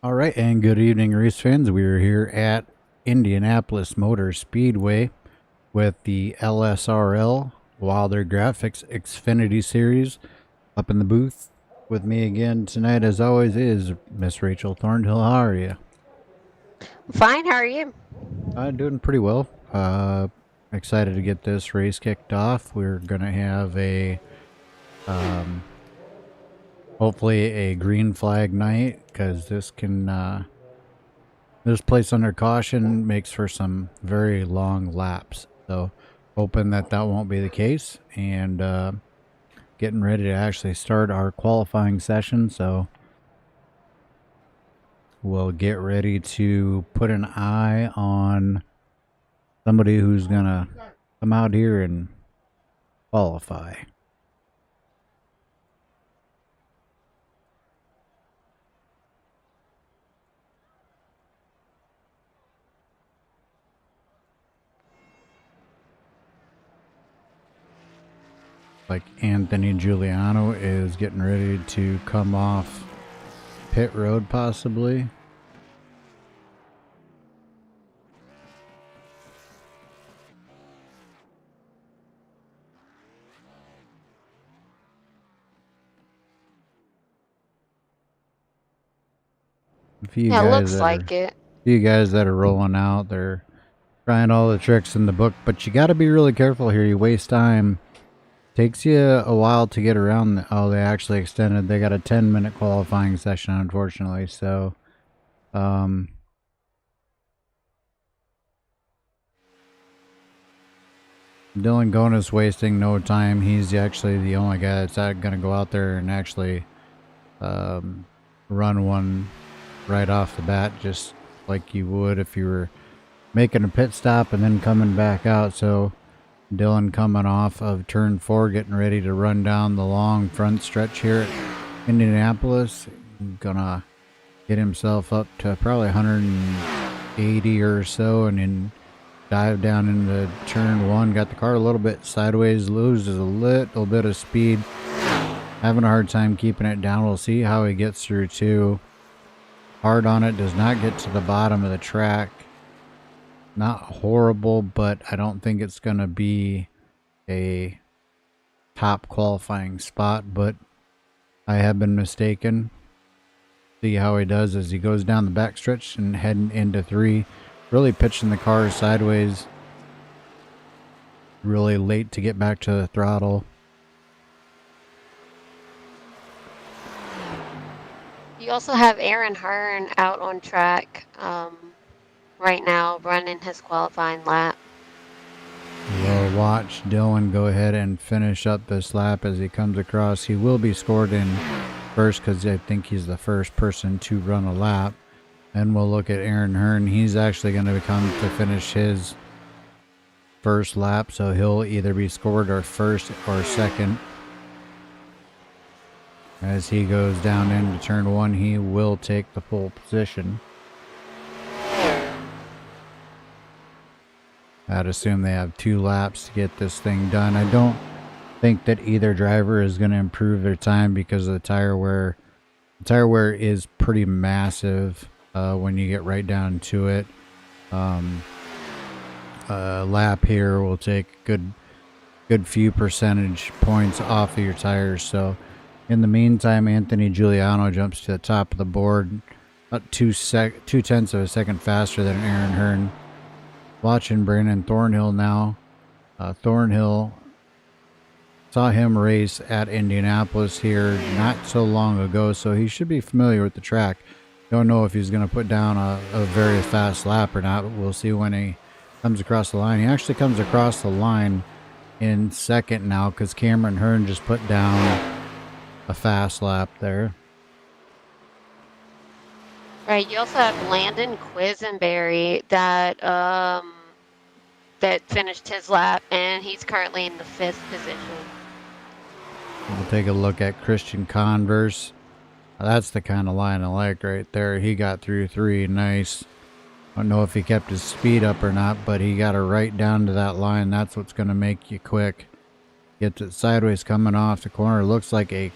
All right, and good evening, race fans. We are here at Indianapolis Motor Speedway with the LSRL Wilder Graphix Xfinity Series. Up in the booth with me again tonight, as always, is Miss Rachel Thornhill. How are you? Fine, how are you? Doing pretty well. Excited to get this race kicked off. We're gonna have um, hopefully a green flag night because this place under caution makes for some very long laps. So hoping that that won't be the case, and getting ready to actually start our qualifying session. So we'll get ready to put an eye on somebody who's going to come out here and qualify. Like Anthony Giuliano is getting ready to come off pit road, possibly. A few Yeah, guys looks that are like it. few guys that are rolling out. They're trying all the tricks in the book, but you got to be really careful here. You waste time. Takes you a while to get around. Oh, they actually extended. They got a 10-minute qualifying session, unfortunately. So, um, Dylan Gona's wasting no time. He's actually the only guy that's going to go out there and actually um, run one right off the bat, just like you would if you were making a pit stop and then coming back out. So Dylan coming off of turn 4, getting ready to run down the long front stretch here at Indianapolis. Gonna get himself up to probably 180 or so, and then dive down into turn 1. Got the car a little bit sideways, loses a little bit of speed. Having a hard time keeping it down. We'll see how he gets through 2. Hard on it, does not get to the bottom of the track. Not horrible, but I don't think it's going to be a top qualifying spot, but I have been mistaken. See how he does as he goes down the backstretch and heading into 3. Really pitching the car sideways. Really late to get back to the throttle. You also have Aaron Hearn out on track right now, running his qualifying lap. We'll watch Dylan go ahead and finish up this lap as he comes across. He will be scored in first because I think he's the first person to run a lap. And we'll look at Aaron Hearn. He's actually going to come to finish his first lap, so he'll either be scored or first or second. As he goes down into turn 1, he will take the pole position. I'd assume they have 2 laps to get this thing done. I don't think that either driver is going to improve their time because of the tire wear. The tire wear is pretty massive when you get right down to it. A lap here will take good few percentage points off of your tires. So in the meantime, Anthony Giuliano jumps to the top of the board, about 2/10 of a second faster than Aaron Hearn. Watching Brandon Thornhill now. Thornhill, saw him race at Indianapolis here not so long ago, so he should be familiar with the track. Don't know if he's going to put down a very fast lap or not, but we'll see when he comes across the line. He actually comes across the line in second now because Cameron Hearn just put down a fast lap there. Right, you also have Landon Quisenberry that finished his lap, and he's currently in the 5th position. We'll take a look at Christian Converse. That's the kind of line I like right there. He got through 3. Nice. I don't know if he kept his speed up or not, but he got it right down to that line. That's what's going to make you quick. Gets it sideways coming off the corner. Looks like a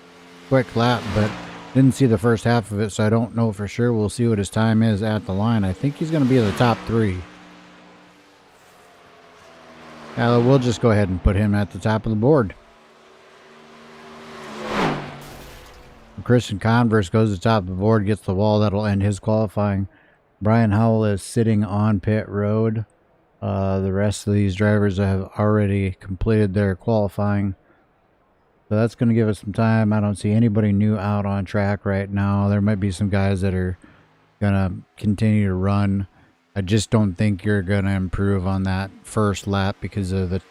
quick lap, but Didn't see the first half of it, so I don't know for sure. We'll see what his time is at the line. I think he's going to be in the top 3. We'll just go ahead and put him at the top of the board. Christian Converse goes to the top of the board, gets the wall. That'll end his qualifying. Brian Howell is sitting on pit road. The rest of these drivers have already completed their qualifying. So that's going to give us some time. I don't see anybody new out on track right now. There might be some guys that are going to continue to run. I just don't think you're going to improve on that first lap because of the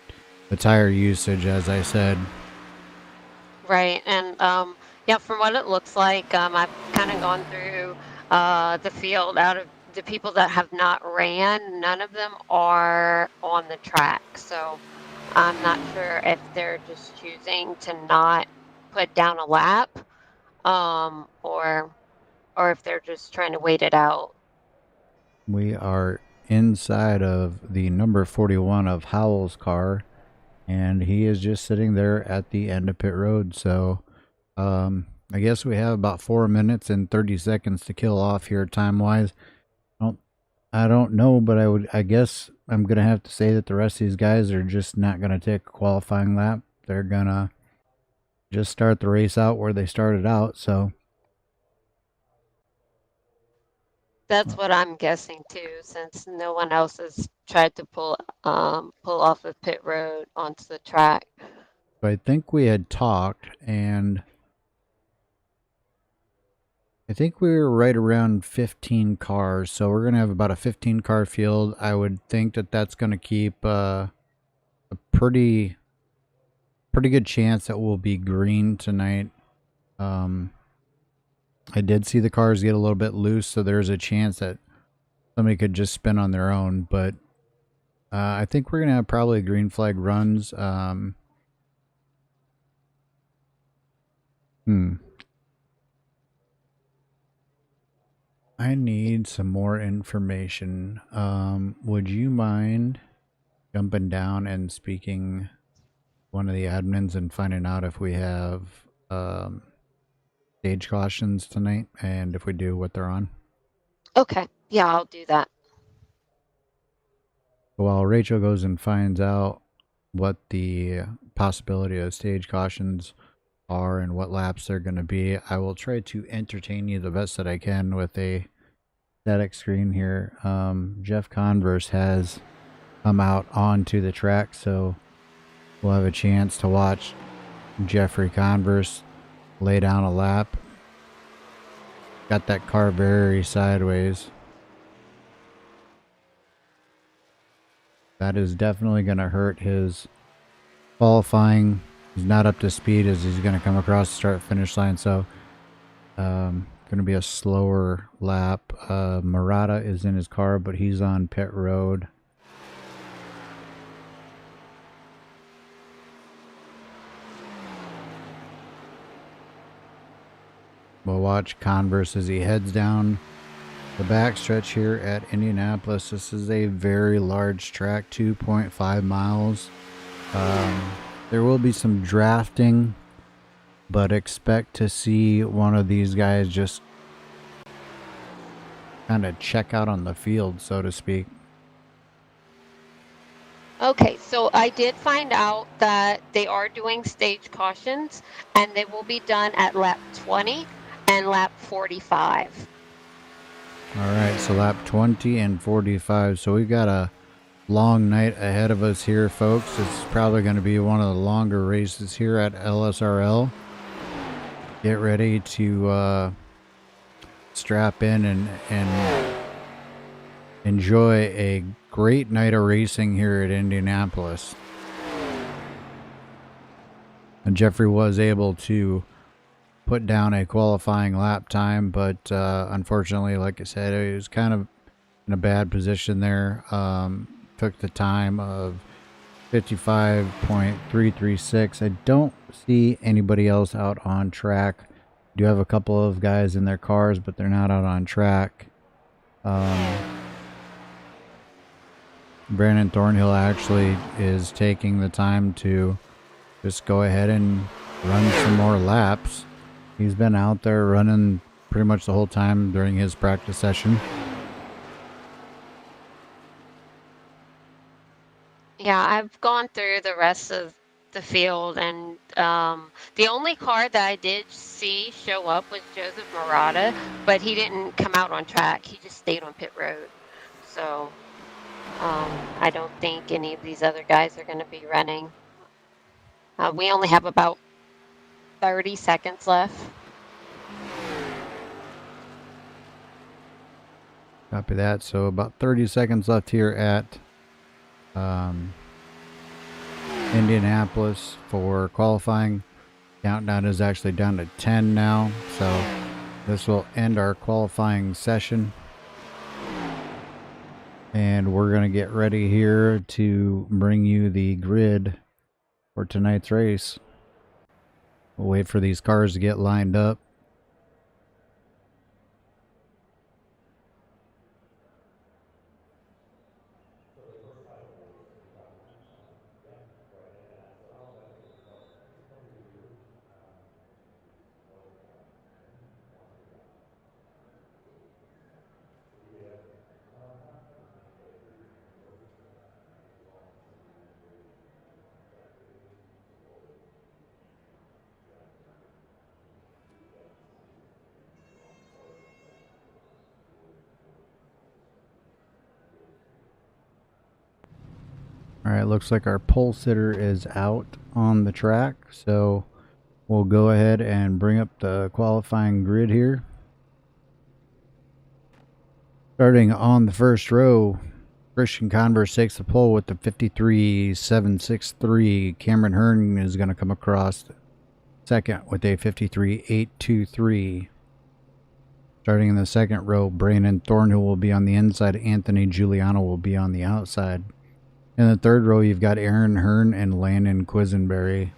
tire usage, as I said. Right, and yeah, from what it looks like, I've kind of gone through the field. Out of the people that have not ran, none of them are on the track. So I'm not sure if they're just choosing to not put down a lap, or if they're just trying to wait it out. We are inside of the number 41 of Howell's car, and he is just sitting there at the end of pit road. So I guess we have about 4 minutes and 30 seconds to kill off here time-wise. I don't know, but I guess I'm going to have to say that the rest of these guys are just not going to take a qualifying lap. They're going to just start the race out where they started out, so. That's what I'm guessing too, since no one else has tried to pull off of pit road onto the track. I think we had talked, and I think we were right around 15 cars, so we're going to have about a 15 car field. I would think that that's going to keep a pretty good chance that we'll be green tonight. I did see the cars get a little bit loose, so there's a chance that somebody could just spin on their own, but I think we're going to have probably green flag runs. I need some more information. Would you mind jumping down and speaking one of the admins and finding out if we have stage cautions tonight, and if we do, what they're on? Okay, yeah, I'll do that. While Rachel goes and finds out what the possibility of stage cautions are and what laps they're going to be, I will try to entertain you the best that I can with a static screen here. Jeff Converse has come out onto the track, so we'll have a chance to watch Jeffrey Converse lay down a lap. Got that car very sideways. That is definitely going to hurt his qualifying. He's not up to speed as he's going to come across the start-finish line, so going to be a slower lap. Murata is in his car, but he's on pit road. We'll watch Converse as he heads down the backstretch here at Indianapolis. This is a very large track, 2.5 miles. There will be some drafting, but expect to see one of these guys just kind of check out on the field, so to speak. Okay, so I did find out that they are doing stage cautions, and they will be done at lap 20 and lap 45. All right, so lap 20 and 45. So we've got a long night ahead of us here, folks. It's probably going to be one of the longer races here at LSRL. Get ready to strap in and enjoy a great night of racing here at Indianapolis. And Jeffrey was able to put down a qualifying lap time, but unfortunately, like I said, it was kind of in a bad position there. Took the time of 55.336. I don't see anybody else out on track. Do have a couple of guys in their cars, but they're not out on track. Brandon Thornhill actually is taking the time to just go ahead and run some more laps. He's been out there running pretty much the whole time during his practice session. Yeah, I've gone through the rest of the field, and the only car that I did see show up was Joseph Murata, but he didn't come out on track. He just stayed on pit road. So I don't think any of these other guys are going to be running. We only have about 30 seconds left. Copy that. So about 30 seconds left here at Indianapolis for qualifying. Countdown is actually down to 10 now, so this will end our qualifying session. And we're going to get ready here to bring you the grid for tonight's race. We'll wait for these cars to get lined up. Alright, looks like our pole sitter is out on the track, so we'll go ahead and bring up the qualifying grid here. Starting on the first row, Christian Converse takes the pole with the 53.763. Cameron Hearn is going to come across second with a 53.823. Starting in the second row, Brandon Thornhill will be on the inside. Anthony Giuliano will be on the outside. In the third row, you've got Aaron Hearn and Landon Quisenberry.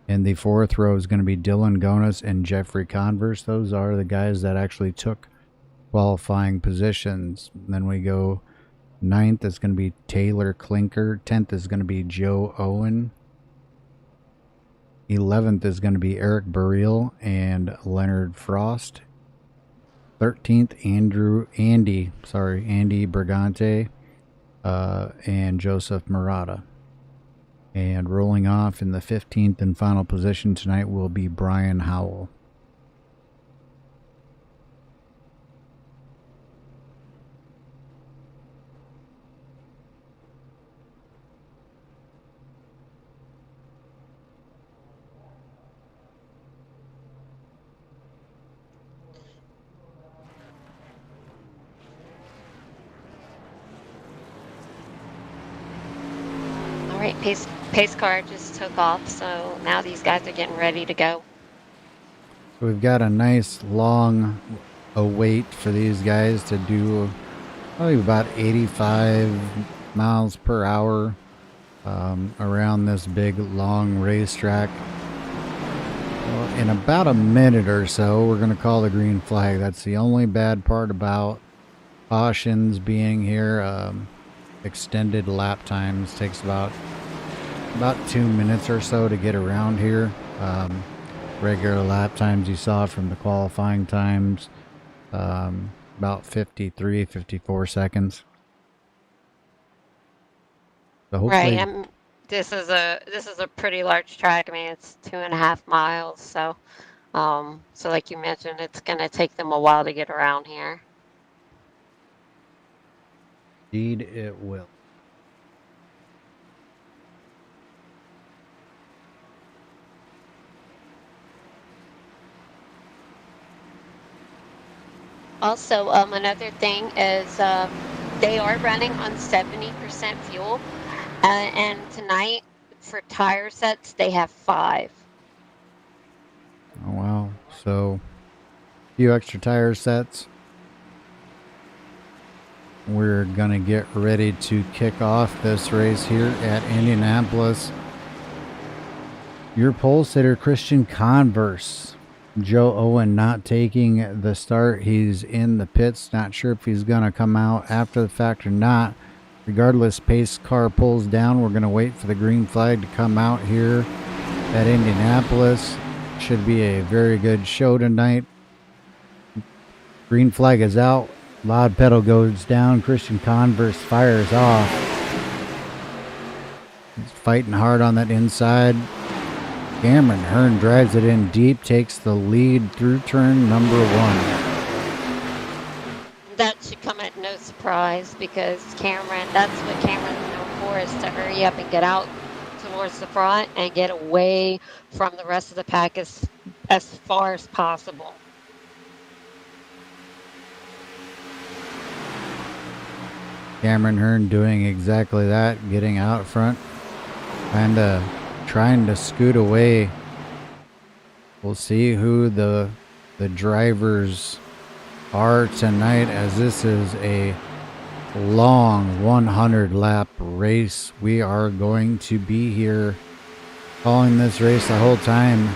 In the fourth row is going to be Dylan Gonas and Jeffrey Converse. Those are the guys that actually took qualifying positions. And then we go ninth is going to be Taylor Klinker. 10th is going to be Joe Owen. 11th is going to be Eric Burrell and Leonard Frost. 13th, Andy Brigante. And Joseph Murata. And rolling off in the 15th and final position tonight will be Brian Howell. All right, pace car just took off, so now these guys are getting ready to go. So we've got a nice long wait for these guys to do probably about 85 miles per hour around this big long racetrack. Well, in about a minute or so, we're going to call the green flag. That's the only bad part about cautions being here. Extended lap times takes about 2 minutes or so to get around here. Regular lap times you saw from the qualifying times, about 54 seconds. So hopefully, Right. This is a pretty large track. I mean, it's 2.5 miles. So, so like you mentioned, it's gonna take them a while to get around here. indeed it will. Also, another thing is they are running on 70% fuel, and tonight for tire sets they have 5. Oh wow! So, a few extra tire sets. We're gonna get ready to kick off this race here at Indianapolis. Your pole sitter, Christian Converse. Joe Owen not taking the start. He's in the pits. Not sure if he's going to come out after the fact or not. Regardless, pace car pulls down. We're going to wait for the green flag to come out here at Indianapolis. Should be a very good show tonight. Green flag is out. Loud pedal goes down. Christian Converse fires off. He's fighting hard on that inside. Cameron Hearn drives it in deep, takes the lead through turn number 1. That should come at no surprise because that's what Cameron's known for, is to hurry up and get out towards the front and get away from the rest of the pack as far as possible. Cameron Hearn doing exactly that, getting out front, trying to scoot away. We'll see who the drivers are tonight, as this is a long 100 lap race. We are going to be here following this race the whole time.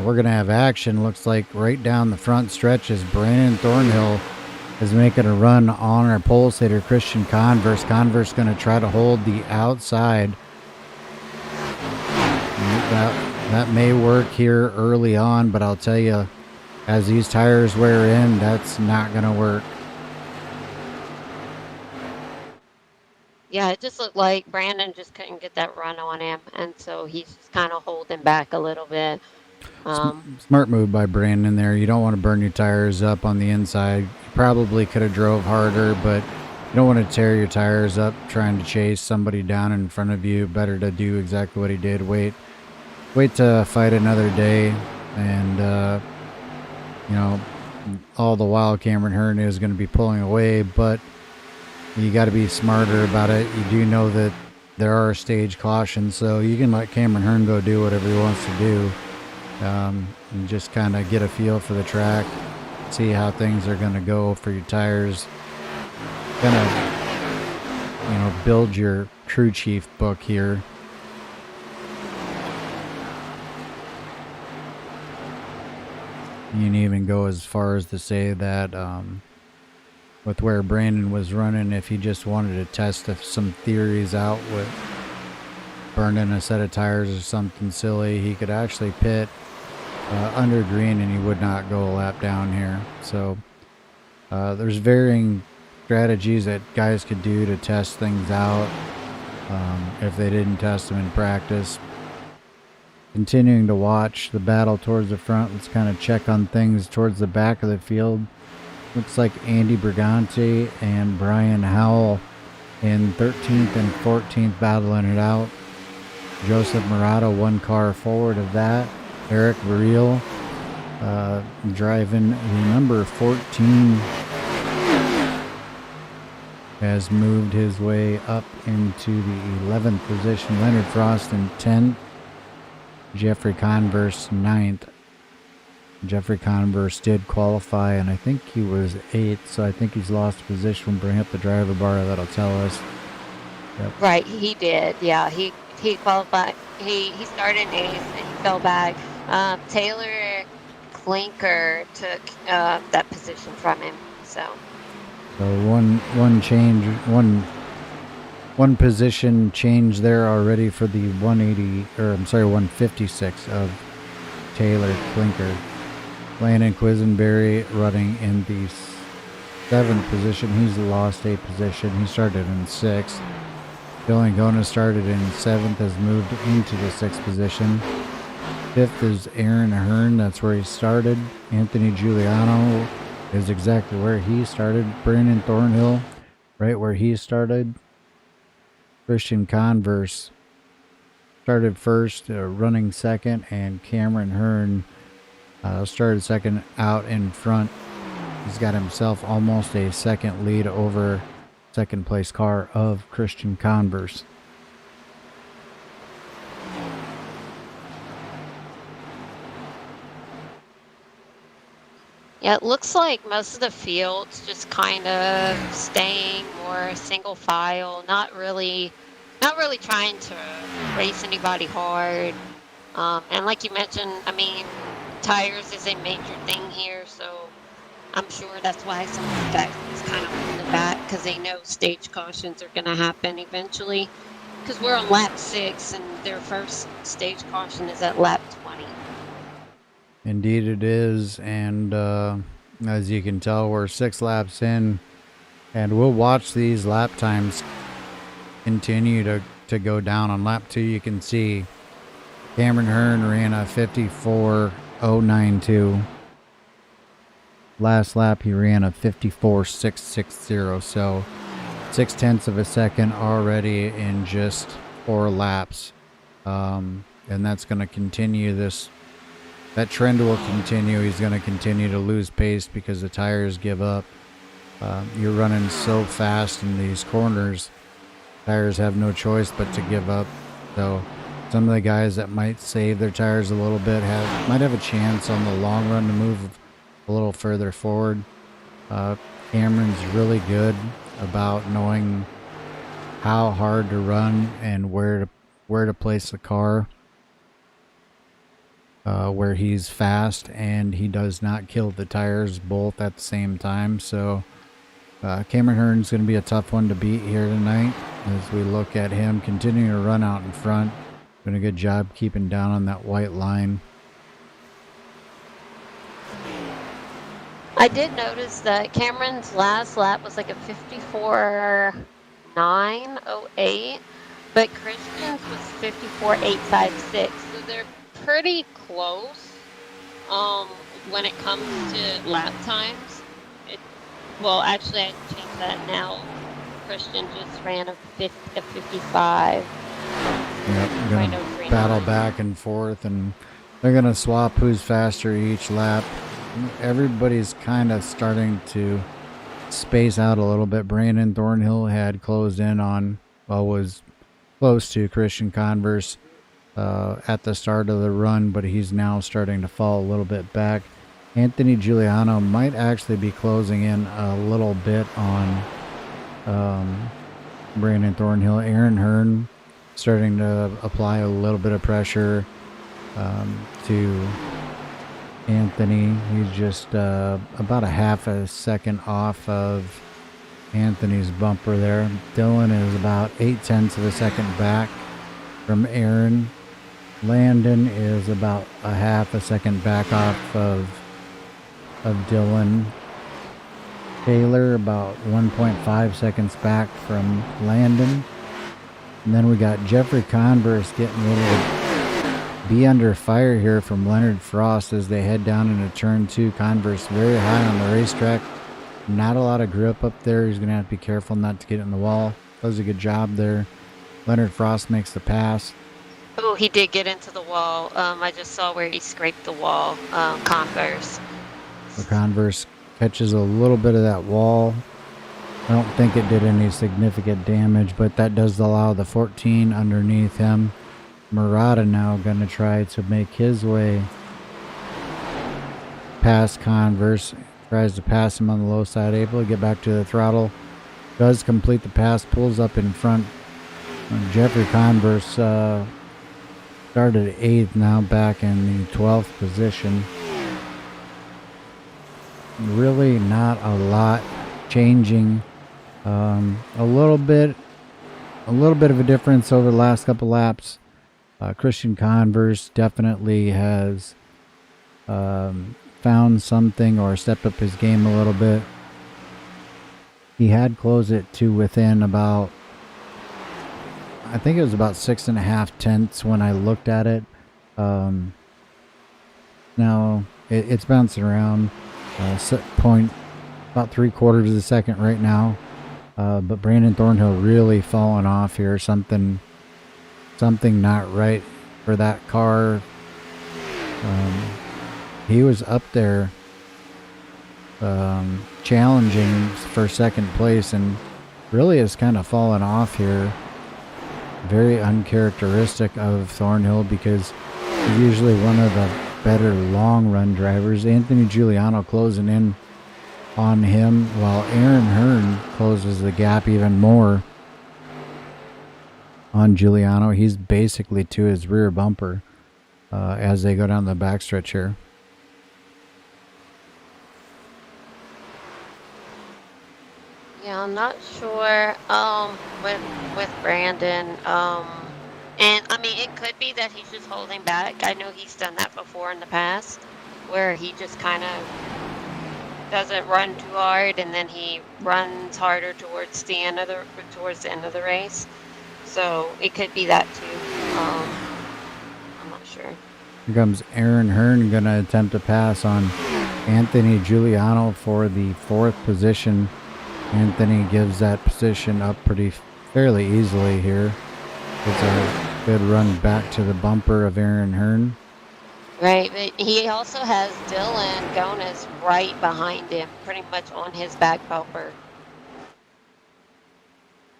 We're going to have action. Looks like right down the front stretch is Brandon Thornhill is making a run on our pole sitter, Christian Converse. Converse going to try to hold the outside. That may work here early on, but I'll tell you, as these tires wear in, that's not going to work. Yeah, it just looked like Brandon just couldn't get that run on him, and so he's just kind of holding back a little bit. Smart move by Brandon there. You don't want to burn your tires up on the inside. You probably could have drove harder, but you don't want to tear your tires up trying to chase somebody down in front of you. Better to do exactly what he did. Wait to fight another day, and all the while Cameron Hearn is going to be pulling away, but you got to be smarter about it. You do know that there are stage cautions, so you can let Cameron Hearn go do whatever he wants to do, and just kind of get a feel for the track, see how things are going to go for your tires. Kind of, build your crew chief book here. You can even go as far as to say that with where Brandon was running, if he just wanted to test some theories out with burning a set of tires or something silly, he could actually pit under green and he would not go a lap down here. So there's varying strategies that guys could do to test things out if they didn't test them in practice. Continuing to watch the battle towards the front, let's kind of check on things towards the back of the field. Looks like Andy Brigante and Brian Howell in 13th and 14th battling it out. Joseph Murata one car forward of that. Eric Variel driving the number 14 has moved his way up into the 11th position. Leonard Frost in 10th. Jeffrey Converse 9th. Jeffrey Converse did qualify, and I think he was 8th, so I think he's lost position. We'll bring up the driver bar, that'll tell us. Yep. Right, he did. Yeah, he qualified. He started 8th and he fell back. Taylor Clinker took that position from him. So one change, one position change there already for the 156 of Taylor Clinker. Landon Quisenberry running in the 7th position. He's lost a position. He started in 6th. Dylan Gona started in 7th, has moved into the 6th position. 5th is Aaron Hearn. That's where he started. Anthony Giuliano is exactly where he started. Brandon Thornhill, right where he started. Christian Converse started first, running second, and Cameron Hearn started second out in front. He's got himself almost a second lead over second place car of Christian Converse. Yeah, it looks like most of the field's just kind of staying more single file, not really trying to race anybody hard. And like you mentioned, I mean, tires is a major thing here, so I'm sure that's why some of the guys is kind of holding back, because they know stage cautions are going to happen eventually. Because we're on lap 6 and their first stage caution is at lap 20. Indeed it is, and as you can tell, we're 6 laps in, and we'll watch these lap times continue to go down. On lap 2, you can see Cameron Hearn ran a 54.092. Last lap, he ran a 54.660, so 0.6 of a second already in just 4 laps. And that's going to continue this. That trend will continue. He's going to continue to lose pace because the tires give up. You're running so fast in these corners. Tires have no choice but to give up. So some of the guys that might save their tires a little bit might have a chance on the long run to move a little further forward. Cameron's really good about knowing how hard to run and where to place the car. Where he's fast and he does not kill the tires both at the same time. So Cameron Hearn's going to be a tough one to beat here tonight as we look at him continuing to run out in front. Doing a good job keeping down on that white line. I did notice that Cameron's last lap was like a 54.908, but Christian's was 54.856. So they're pretty close when it comes to lap times. Well, actually, I changed that now. Christian just ran a 55. Yep, going to battle back and forth, and they're going to swap who's faster each lap. Everybody's kind of starting to space out a little bit. Brandon Thornhill had closed in on, was close to Christian Converse at the start of the run, but he's now starting to fall a little bit back. Anthony Giuliano might actually be closing in a little bit on Brandon Thornhill. Aaron Hearn starting to apply a little bit of pressure to Anthony. He's just about a half a second off of Anthony's bumper there. Dylan is about 0.8 of a second back from Aaron. Landon is about a half a second back off of Dylan. Taylor about 1.5 seconds back from Landon. And then we got Jeffrey Converse getting ready to be under fire here from Leonard Frost as they head down into turn 2. Converse very high on the racetrack. Not a lot of grip up there. He's going to have to be careful not to get in the wall. Does a good job there. Leonard Frost makes the pass. Oh, he did get into the wall. I just saw where he scraped the wall. Converse. So Converse catches a little bit of that wall. I don't think it did any significant damage, but that does allow the 14 underneath him. Murata now going to try to make his way past Converse. Tries to pass him on the low side, able to get back to the throttle. Does complete the pass, pulls up in front. Jeffrey Converse started 8th, now back in the 12th position. Really not a lot changing. A little bit of a difference over the last couple laps. Christian Converse definitely has found something or stepped up his game a little bit. He had closed it to within about, I think it was about 6.5 tenths when I looked at it. Now it's bouncing around point about 3/4 of a second right now. But Brandon Thornhill really falling off here. Something not right for that car. He was up there challenging for second place and really has kind of fallen off here. Very uncharacteristic of Thornhill because he's usually one of the better long run drivers. Anthony Giuliano closing in on him while Aaron Hearn closes the gap even more on Giuliano. He's basically to his rear bumper as they go down the backstretch here. Yeah, I'm not sure with Brandon. And I mean, it could be that he's just holding back. I know he's done that before in the past. where he just kind of doesn't run too hard, and then he runs harder towards the end of the race. So it could be that too. I'm not sure. Here comes Aaron Hearn going to attempt to pass on Anthony Giuliano for the 4th position. Anthony gives that position up fairly easily here. It's a good run back to the bumper of Aaron Hearn. Right, but he also has Dylan Gonis right behind him, pretty much on his back bumper.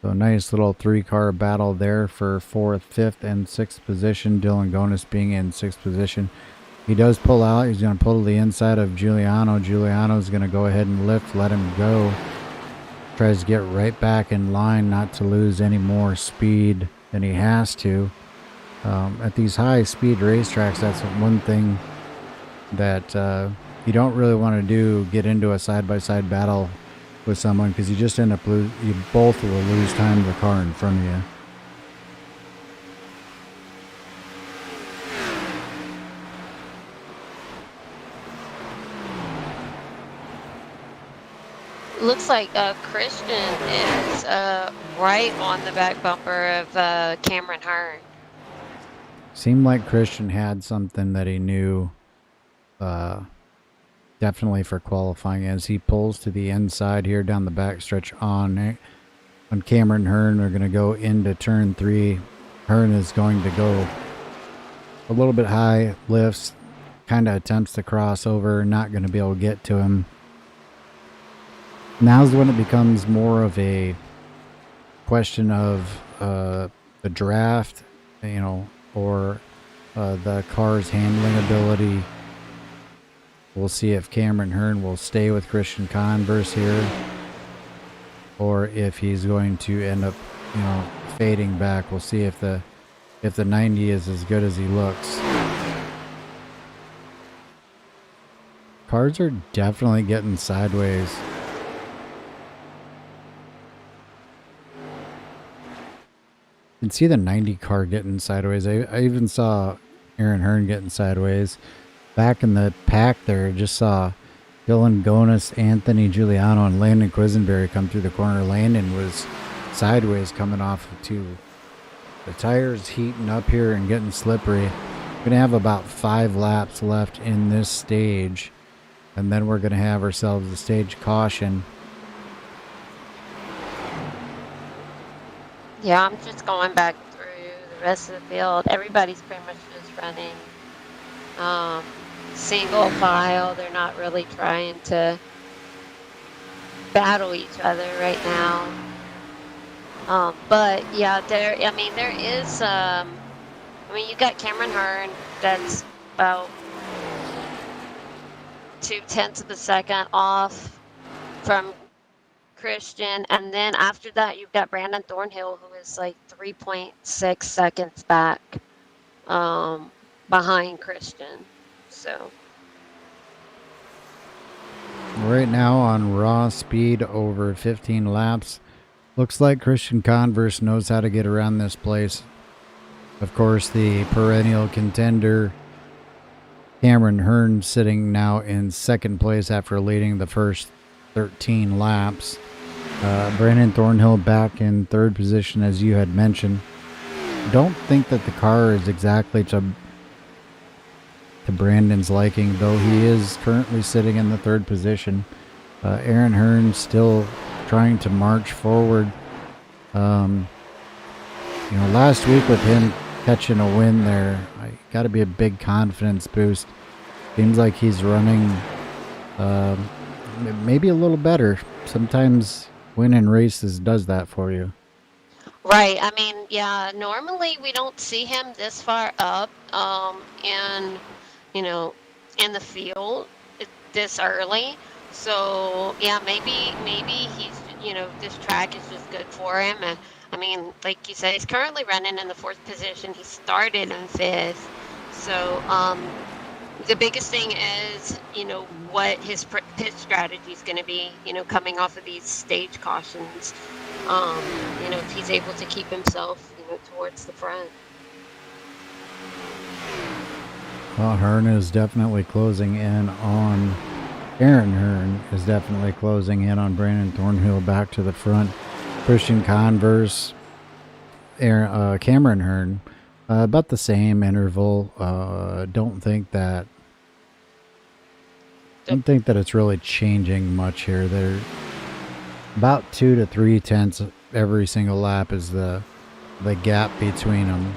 So nice little 3-car battle there for 4th, 5th, and 6th position. Dylan Gonis being in 6th position. He does pull out. He's going to pull to the inside of Giuliano. Giuliano's going to go ahead and lift, let him go. Tries to get right back in line, not to lose any more speed than he has to. At these high-speed racetracks, that's one thing that you don't really want to do, get into a side-by-side battle with someone, because you just end up you both will lose time to the car in front of you. Looks like Christian is right on the back bumper of Cameron Hearn. Seemed like Christian had something that he knew definitely for qualifying, as he pulls to the inside here down the backstretch on Cameron Hearn. We're going to go into turn 3. Hearn is going to go a little bit high, lifts, kind of attempts to cross over, not going to be able to get to him. Now's when it becomes more of a question of the draft, or the car's handling ability. We'll see if Cameron Hearn will stay with Christian Converse here, or if he's going to end up, fading back. We'll see if the 90 is as good as he looks. Cars are definitely getting sideways. You can see the 90 car getting sideways. I even saw Aaron Hearn getting sideways. Back in the pack there, just saw Dylan Gonis, Anthony Giuliano, and Landon Quisenberry come through the corner. Landon was sideways coming off of 2. The tires heating up here and getting slippery. We're going to have about 5 laps left in this stage, and then we're going to have ourselves a stage caution. Yeah, I'm just going back through the rest of the field. Everybody's pretty much just running single file. They're not really trying to battle each other right now. But yeah, there is, you got Cameron Hearn, that's about 0.2 of a second off from Christian, and then after that you've got Brandon Thornhill, who is like 3.6 seconds back behind Christian. So right now on raw speed over 15 laps, looks like Christian Converse knows how to get around this place. Of course, the perennial contender Cameron Hearn sitting now in 2nd place after leading the first 13 laps. Brandon Thornhill back in 3rd position, as you had mentioned. Don't think that the car is exactly to Brandon's liking, though he is currently sitting in the 3rd position. Aaron Hearn still trying to march forward. Last week with him catching a win there, got to be a big confidence boost. Seems like he's running maybe a little better. Sometimes winning races does that for you. right, yeah, normally we don't see him this far up in the field this early. So yeah, maybe he's, this track is just good for him. And like you said, he's currently running in the 4th position. He started in 5th. So the biggest thing is, what his pit strategy is going to be, coming off of these stage cautions. If he's able to keep himself, towards the front. Well, Hearn is definitely closing in on Aaron Hearn is definitely closing in on Brandon Thornhill back to the front. Christian Converse, Cameron Hearn, about the same interval. Don't think that it's really changing much here. They're about 2 to 3 tenths every single lap is the gap between them.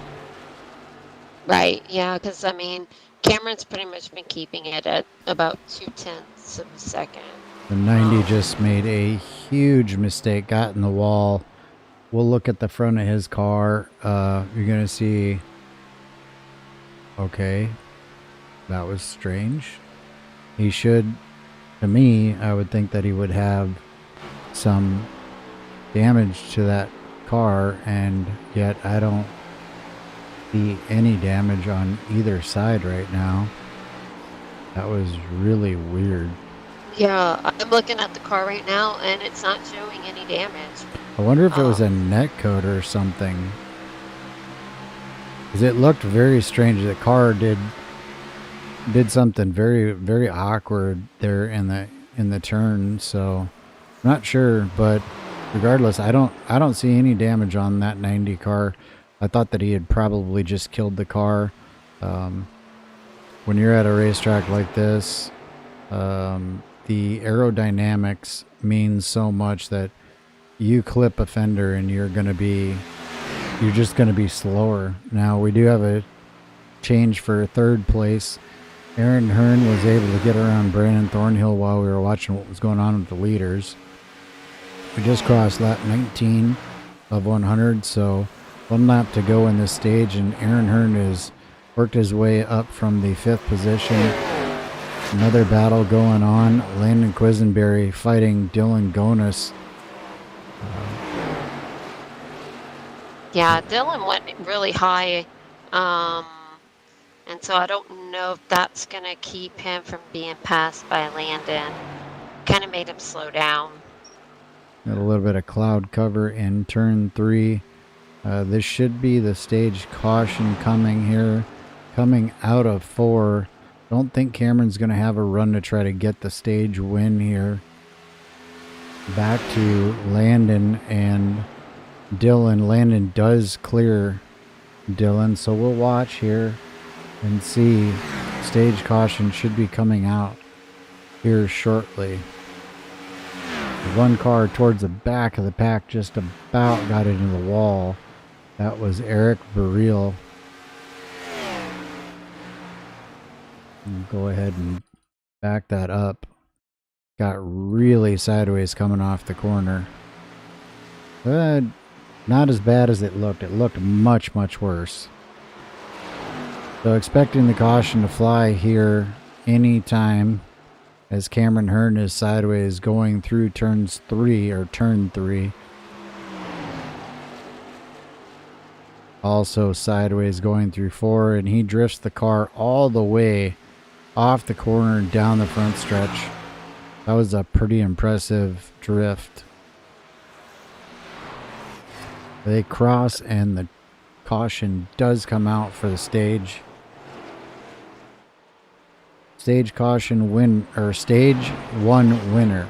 Right, yeah, because I mean, Cameron's pretty much been keeping it at about 0.2 of a second. The 90 just made a huge mistake, got in the wall. We'll look at the front of his car. You're going to see, okay, that was strange. He should, to me, I would think that he would have some damage to that car, and yet I don't see any damage on either side right now. That was really weird. Yeah, I'm looking at the car right now, and it's not showing any damage. I wonder if it was a net coat or something. Because it looked very strange. The car did something very, very awkward there in the turn. So I'm not sure, but regardless, I don't see any damage on that 90 car. I thought that he had probably just killed the car. When you're at a racetrack like this, the aerodynamics means so much that you clip a fender and you're just going to be slower. Now we do have a change for third place. Aaron Hearn was able to get around Brandon Thornhill while we were watching what was going on with the leaders. We just crossed lap 19 of 100, so 1 lap to go in this stage, and Aaron Hearn has worked his way up from the 5th position. Another battle going on. Landon Quisenberry fighting Dylan Gonis. Yeah, Dylan went really high, and so I don't know if that's going to keep him from being passed by Landon. Kind of made him slow down. Got a little bit of cloud cover in turn 3. This should be the stage caution coming here, coming out of 4. Don't think Cameron's going to have a run to try to get the stage win here. Back to Landon and Dylan. Landon does clear Dylan, so we'll watch here and see. Stage caution should be coming out here shortly. One car towards the back of the pack just about got into the wall. That was Eric Burrell. Go ahead and back that up. Got really sideways coming off the corner. Not as bad as it looked. It looked much, much worse. So expecting the caution to fly here anytime as Cameron Hearn is sideways going through turn 3. Also sideways going through 4, and he drifts the car all the way off the corner and down the front stretch. That was a pretty impressive drift. They cross and the caution does come out for the stage. Stage caution win, or stage 1 winner.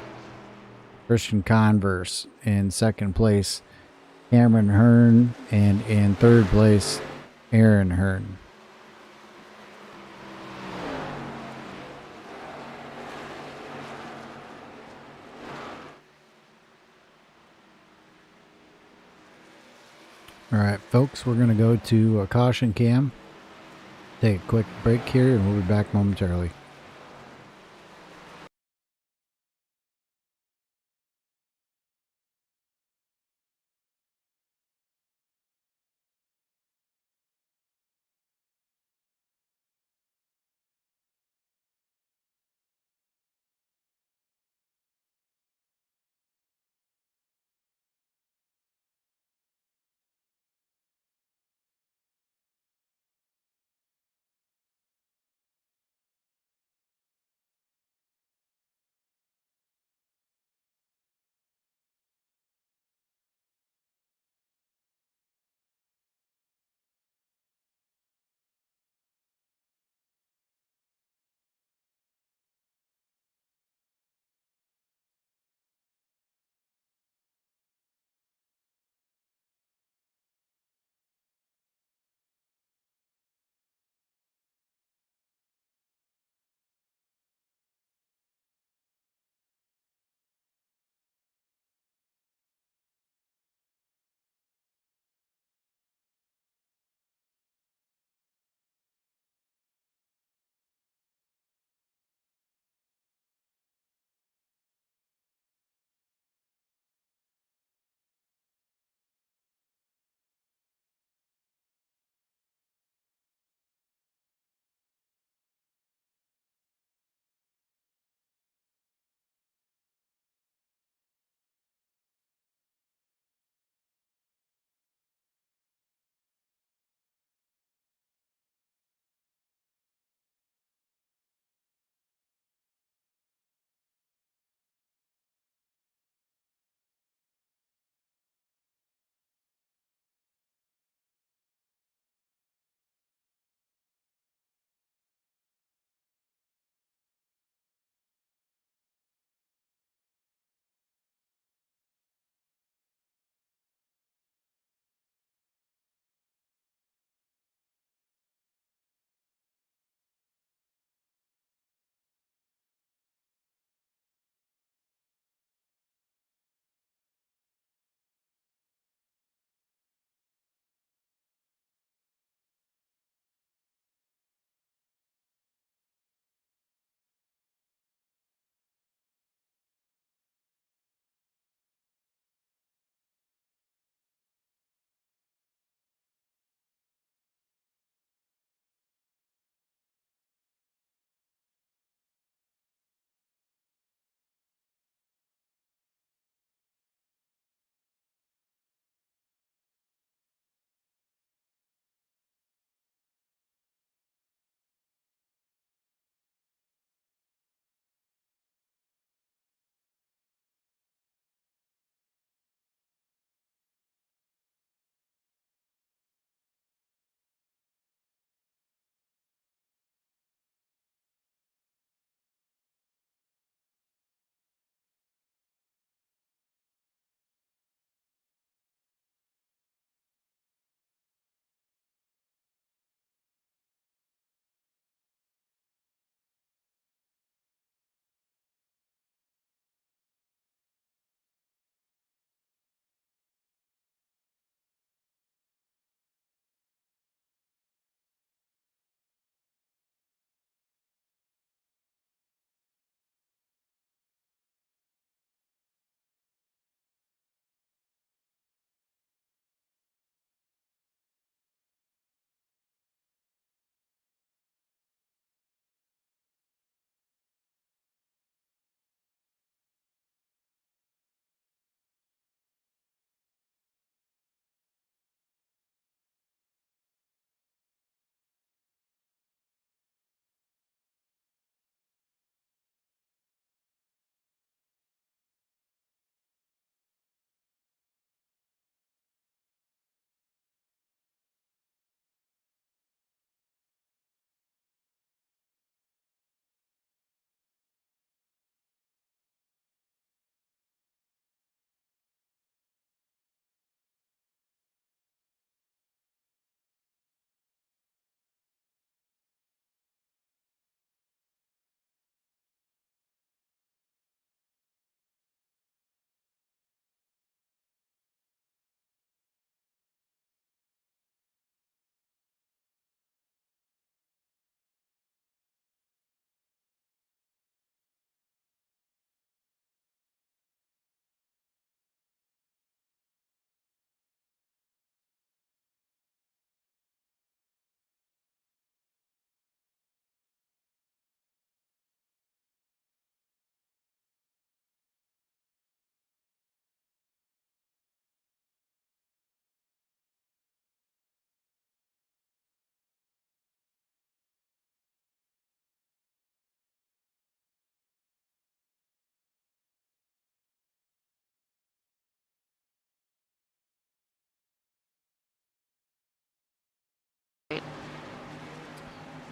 Christian Converse in 2nd place. Cameron Hearn, and in 3rd place, Aaron Hearn. All right, folks, we're going to go to a caution cam. Take a quick break here, and we'll be back momentarily.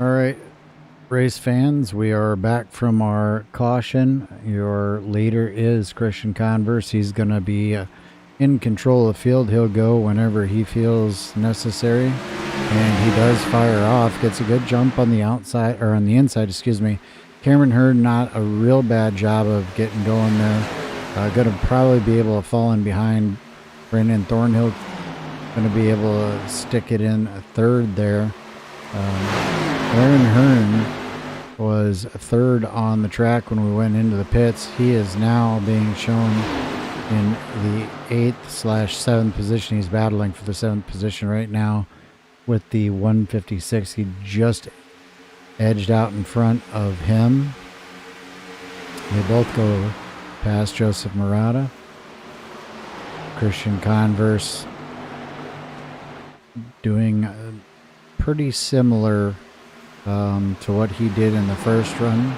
All right, race fans, we are back from our caution. Your leader is Christian Converse. He's going to be in control of the field. He'll go whenever he feels necessary. And he does fire off, gets a good jump on the outside, or on the inside, excuse me. Cameron Hurd, not a real bad job of getting going there. Going to probably be able to fall in behind Brandon Thornhill. Going to be able to stick it in a third there. Aaron Hearn was third on the track when we went into the pits. He is now being shown in the 8th/7th position. He's battling for the 7th position right now with the 156. He just edged out in front of him. They both go past Joseph Murata. Christian Converse doing pretty similar to what he did in the first run.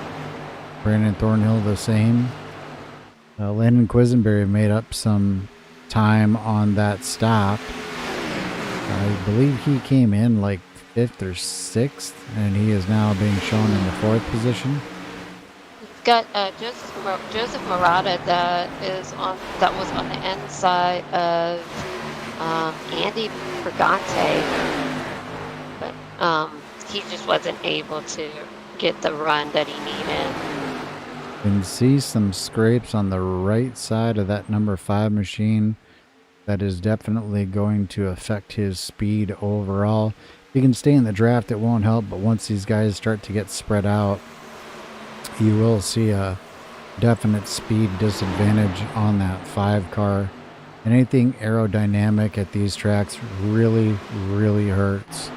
Brandon Thornhill the same. Landon Quisenberry made up some time on that stop. I believe he came in like 5th or 6th, and he is now being shown in the 4th position. You've got Joseph Murata that was on the inside of Andy Brigante, but he just wasn't able to get the run that he needed. You can see some scrapes on the right side of that number 5 machine. That is definitely going to affect his speed overall. If he can stay in the draft, it won't help, but once these guys start to get spread out, you will see a definite speed disadvantage on that 5 car. Anything aerodynamic at these tracks really, really hurts.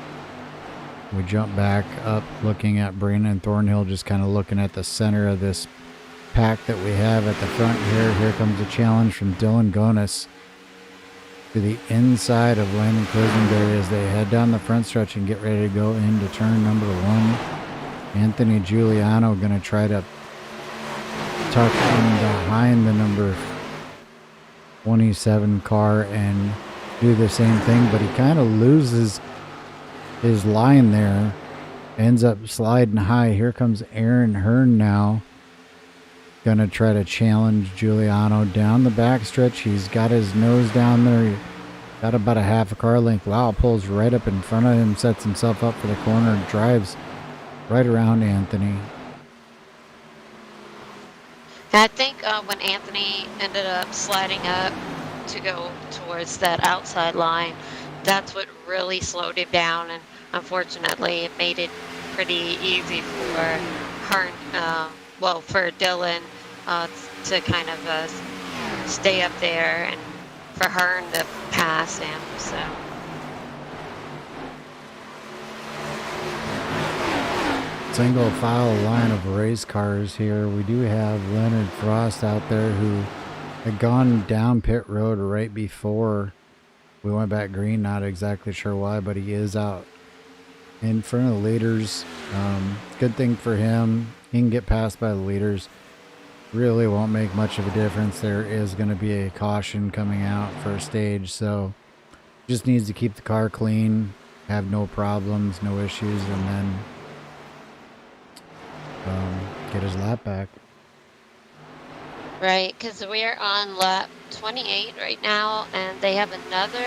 We jump back up looking at Brandon Thornhill, just kind of looking at the center of this pack that we have at the front here. Here comes a challenge from Dylan Gonis to the inside of Landon Quisenberry as they head down the front stretch and get ready to go into turn number 1. Anthony Giuliano going to try to tuck in behind the number 27 car and do the same thing, but he kind of loses his line there, ends up sliding high. Here comes Aaron Hearn now, gonna try to challenge Giuliano down the backstretch. He's got his nose down there. He got about a half a car length. Wow, pulls right up in front of him, sets himself up for the corner, drives right around Anthony. I think when Anthony ended up sliding up to go towards that outside line, that's what really slowed him down, and unfortunately it made it pretty easy for Hearn, for Dylan to kind of stay up there and for Hearn to pass him. So single file line of race cars here. We do have Leonard Frost out there who had gone down pit road right before we went back green. Not exactly sure why, but he is out in front of the leaders. Good thing for him. He can get passed by the leaders. Really won't make much of a difference. There is going to be a caution coming out for a stage, so just needs to keep the car clean, have no problems, no issues, and then get his lap back. right, because we're on lap 28 right now, and they have another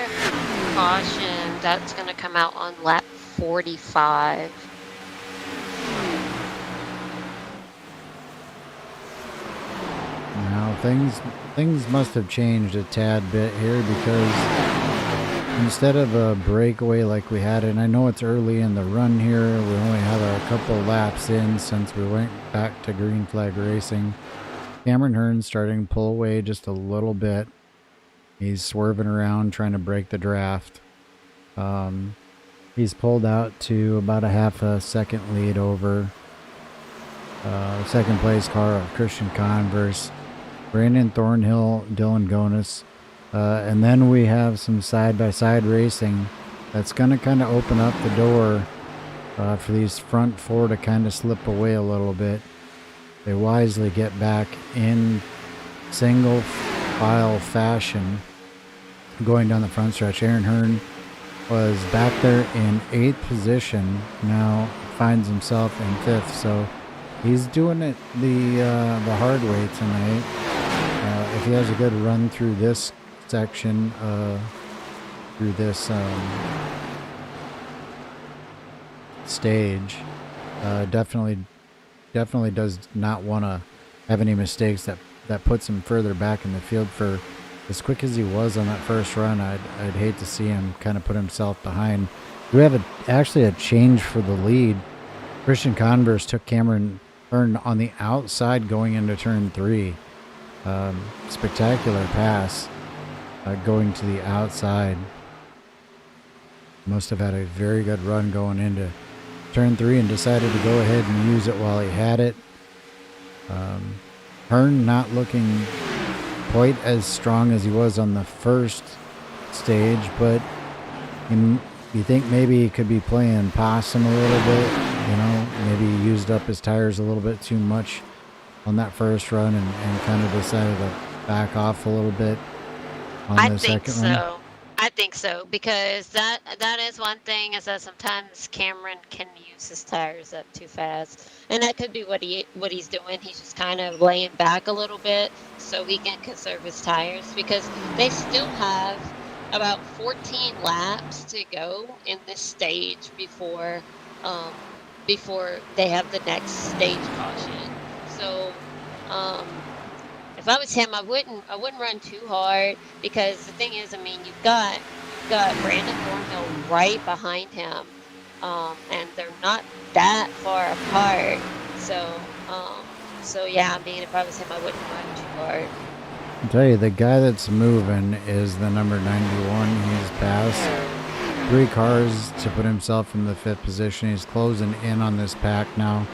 caution that's going to come out on lap 45. Now things must have changed a tad bit here, because instead of a breakaway like we had, and I know it's early in the run here, we only have a couple laps in since we went back to green flag racing. Cameron Hearn's starting to pull away just a little bit. He's swerving around trying to break the draft. He's pulled out to about a half a second lead over second place car of Christian Converse, Brandon Thornhill, Dylan Gonis. And then we have some side-by-side racing that's going to kind of open up the door for these front 4 to kind of slip away a little bit. They wisely get back in single file fashion going down the front stretch. Aaron Hearn was back there in 8th position. Now finds himself in 5th. So he's doing it the hard way tonight. If he has a good run through this section, through this stage, definitely does not want to have any mistakes that puts him further back in the field. For as quick as he was on that first run, I'd hate to see him kind of put himself behind. We have actually a change for the lead. Christian Converse took Cameron Hearn on the outside going into turn 3. Spectacular pass going to the outside. Must have had a very good run going into turn 3 and decided to go ahead and use it while he had it. Hearn not looking quite as strong as he was on the first stage, but you think maybe he could be playing possum a little bit, you know, maybe he used up his tires a little bit too much on that first run and kind of decided to back off a little bit on the second run. I think so, because that is one thing, is that sometimes Cameron can use his tires up too fast, and that could be what he's doing. He's just kind of laying back a little bit so he can conserve his tires, because they still have about 14 laps to go in this stage before they have the next stage caution. So if I was him, I wouldn't run too hard, because the thing is, I mean, you've got Brandon Thornhill right behind him, and they're not that far apart. So yeah, I mean, if I was him, I wouldn't run too hard. I'll tell you, the guy that's moving is the number 91. He's passed 3 cars to put himself in the 5th position. He's closing in on this pack now.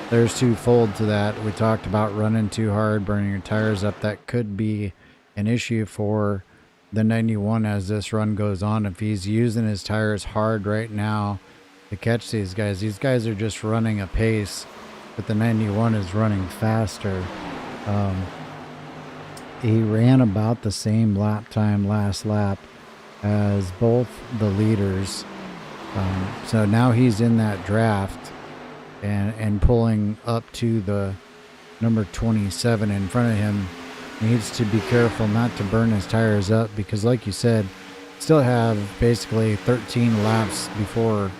There's twofold to that. We talked about running too hard, burning your tires up. That could be an issue for the 91 as this run goes on. If he's using his tires hard right now to catch these guys are just running a pace, but the 91 is running faster. He ran about the same lap time last lap as both the leaders. So now he's in that draft and pulling up to the number 27 in front of him. Needs to be careful not to burn his tires up, because like you said, still have basically 13 laps before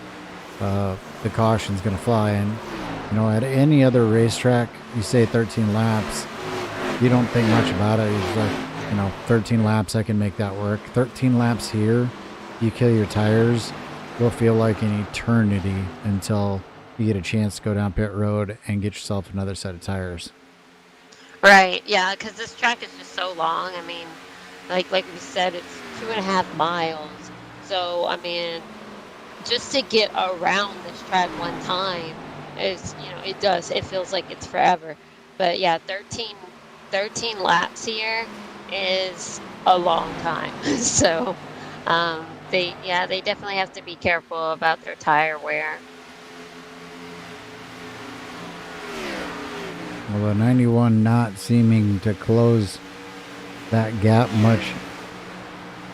the caution's going to fly. And you know, at any other racetrack, you say 13 laps, you don't think much about it. It's like, you know, 13 laps, I can make that work. 13 laps here, you kill your tires, will feel like an eternity until you get a chance to go down pit road and get yourself another set of tires. Right, yeah, because this track is just so long. I mean, like we said, it's 2.5 miles. So, I mean, just to get around this track one time is, you know, it feels like it's forever. But yeah, 13 laps here is a long time. So, they definitely have to be careful about their tire wear. Well, the 91 not seeming to close that gap much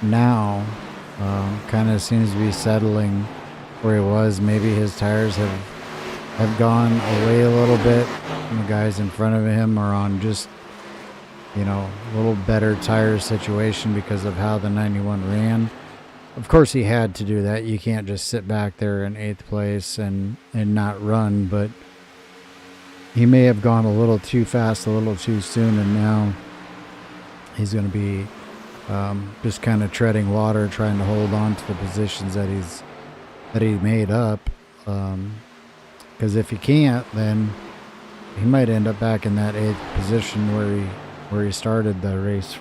now. Kind of seems to be settling where he was. Maybe his tires have gone away a little bit. And the guys in front of him are on just, you know, a little better tire situation because of how the 91 ran. Of course, he had to do that. You can't just sit back there in 8th place and not run, but he may have gone a little too fast, a little too soon, and now he's going to be just kind of treading water, trying to hold on to the positions that he made up. Because if he can't, then he might end up back in that 8th position where he started the race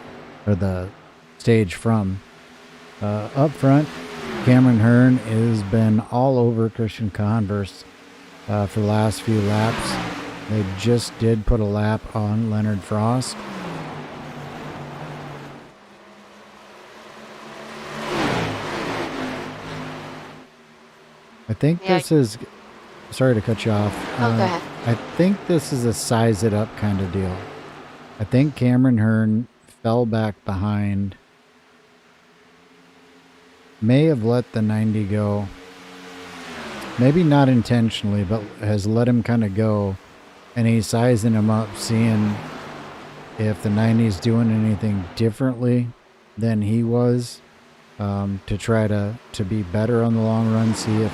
or the stage from. Up front, Cameron Hearn has been all over Christian Converse for the last few laps. They just did put a lap on Leonard Frost. I think this is... Sorry to cut you off. Oh, go ahead. I think this is a size it up kind of deal. I think Cameron Hearn fell back behind. May have let the 90 go. maybe not intentionally, but has let him kind of go, and he's sizing him up, seeing if the 90's doing anything differently than he was, to try to be better on the long run, see if,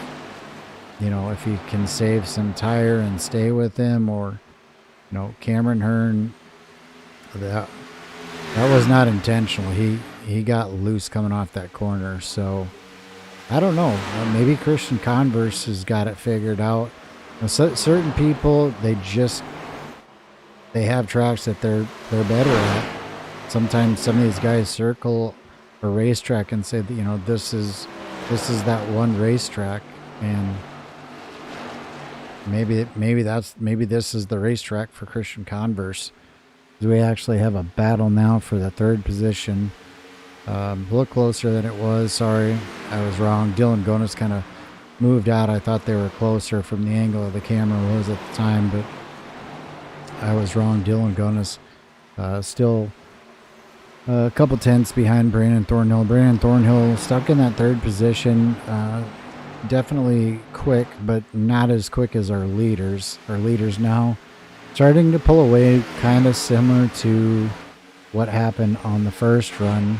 you know, if he can save some tire and stay with him, or, you know, Cameron Hearn, that was not intentional. He got loose coming off that corner, so I don't know. Maybe Christian Converse has got it figured out. Certain people, they have tracks that they're better at. Sometimes some of these guys circle a racetrack and say that, you know, this is that one racetrack, and maybe this is the racetrack for Christian Converse. We actually have a battle now for the third position. A little closer than it was. Sorry, I was wrong. Dylan Gonis kind of moved out. I thought they were closer from the angle of the camera was at the time, but I was wrong. Dylan Gonis still a couple tenths behind Brandon Thornhill. Brandon Thornhill stuck in that third position. Definitely quick, but not as quick as our leaders. Our leaders now starting to pull away, kind of similar to what happened on the first run.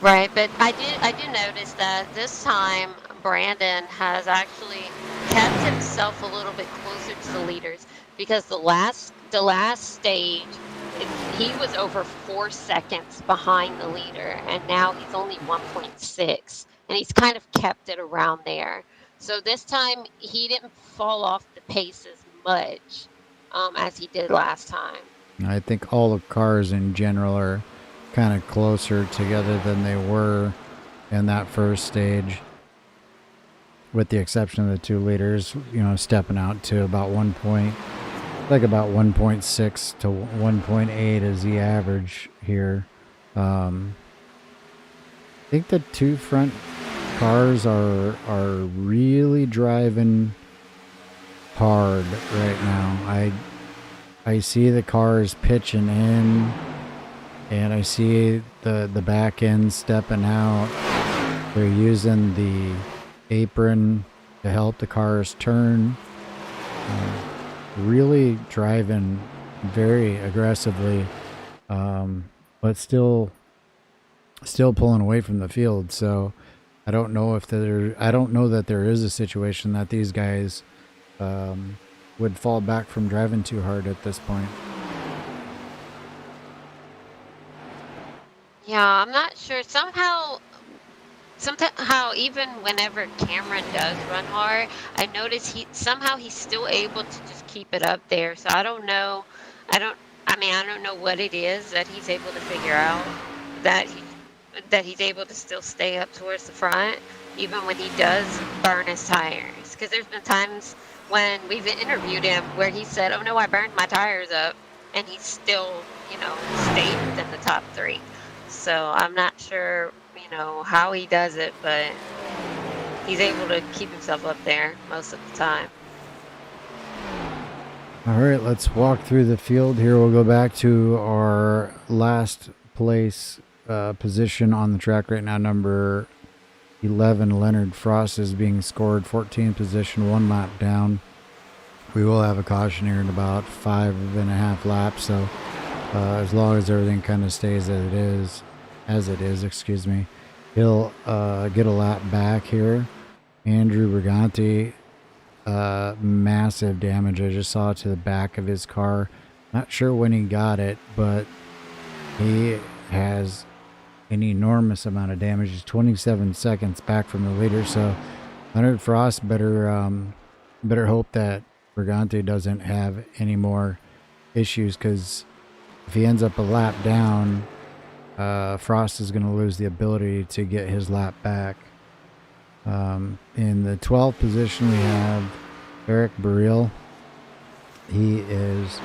Right, but I do notice that this time Brandon has actually kept himself a little bit closer to the leaders, because the last stage he was over 4 seconds behind the leader, and now he's only 1.6, and he's kind of kept it around there. So this time he didn't fall off the pace as much as he did last time. I think all the cars in general are kind of closer together than they were in that first stage, with the exception of the two leaders, you know, stepping out to about 1.6 to 1.8 is the average here. I think the two front cars are really driving hard right now. I see the cars pitching in, and I see the back end stepping out. They're using the apron to help the cars turn. Really driving very aggressively, but still pulling away from the field. So I don't know that there is a situation that these guys would fall back from driving too hard at this point. Yeah, I'm not sure. Somehow even whenever Cameron does run hard, I notice he's still able to just keep it up there. So I don't know. I don't know what it is that he's able to figure out, that he's able to still stay up towards the front even when he does burn his tires. Because there's been times when we've interviewed him where he said, "Oh no, I burned my tires up," and he still, you know, stayed within the top 3. So I'm not sure, you know, how he does it, but he's able to keep himself up there most of the time. All right, let's walk through the field here. We'll go back to our last place position on the track right now. Number 11, Leonard Frost, is being scored 14th position, 1 lap down. We will have a caution here in about 5.5 laps, so as long as everything kind of stays as it is, excuse me, he'll get a lap back here. Andrew Briganti, massive damage. I just saw it to the back of his car. Not sure when he got it, but he has an enormous amount of damage. He's 27 seconds back from the leader, so Leonard Frost better hope that Briganti doesn't have any more issues, because if he ends up a lap down, Frost is going to lose the ability to get his lap back. In the 12th position, we have Eric Burrell. He is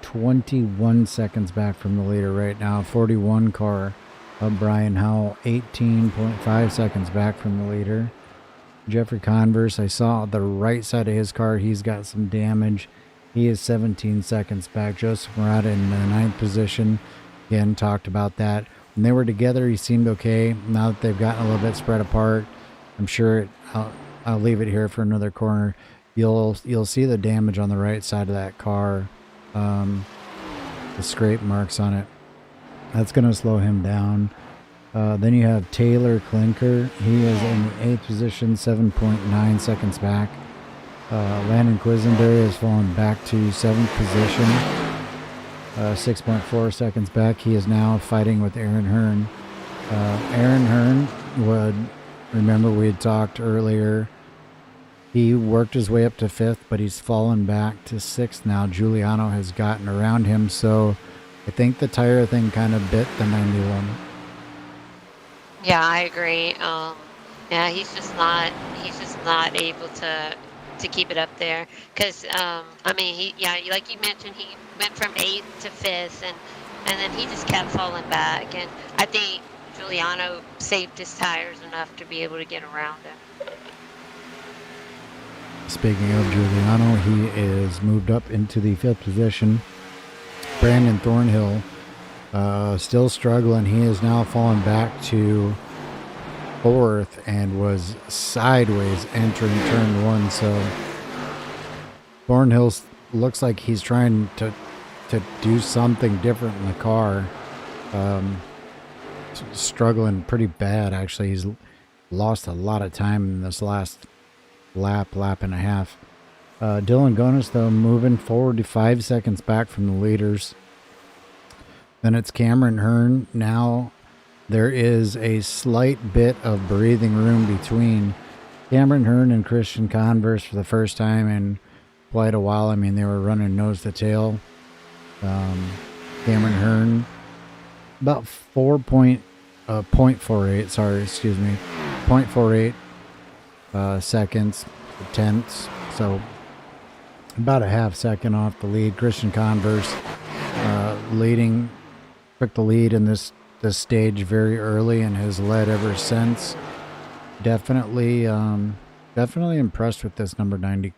21 seconds back from the leader right now. 41 car of Brian Howell, 18.5 seconds back from the leader. Jeffrey Converse, I saw the right side of his car. He's got some damage. He is 17 seconds back. Joseph Murata in the 9th position. Again, talked about that. When they were together, he seemed okay. Now that they've gotten a little bit spread apart, I'm sure I'll leave it here for another corner. You'll see the damage on the right side of that car, the scrape marks on it. That's going to slow him down. Then you have Taylor Clinker. He is in the 8th position, 7.9 seconds back. Landon Quisenberry has fallen back to 7th position, 6.4 seconds back. He is now fighting with Aaron Hearn. Aaron Hearn would, remember we had talked earlier, he worked his way up to 5th, but he's fallen back to 6th now. Giuliano has gotten around him, so I think the tire thing kind of bit the 91. Yeah, I agree. Yeah, he's just not able to keep it up there. Cause I mean, like you mentioned, he went from 8th to 5th, and then he just kept falling back. And I think Giuliano saved his tires enough to be able to get around him. Speaking of Giuliano, he is moved up into the 5th position. Brandon Thornhill, still struggling. He is now fallen back to 4th and was sideways entering turn 1. So Thornhill looks like he's trying to do something different in the car. Struggling pretty bad, actually. He's lost a lot of time in this last lap and a half. Dylan Gonis, though, moving forward to 5 seconds back from the leaders. Then it's Cameron Hearn. Now there is a slight bit of breathing room between Cameron Hearn and Christian Converse for the first time in quite a while. I mean, they were running nose to tail. Cameron Hearn about 0.48 seconds, tenths, so about a half second off the lead. Christian Converse took the lead in this stage very early and has led ever since. Definitely impressed with this number 90.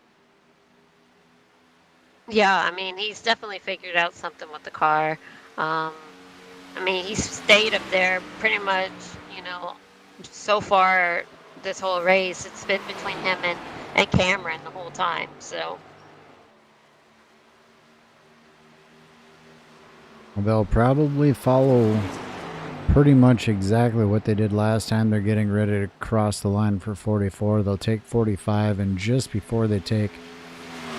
Yeah, I mean, he's definitely figured out something with the car. I mean, he's stayed up there pretty much, so far this whole race. It's been between him and Cameron the whole time, so. They'll probably follow pretty much exactly what they did last time. They're getting ready to cross the line for 44. They'll take 45, and just before they take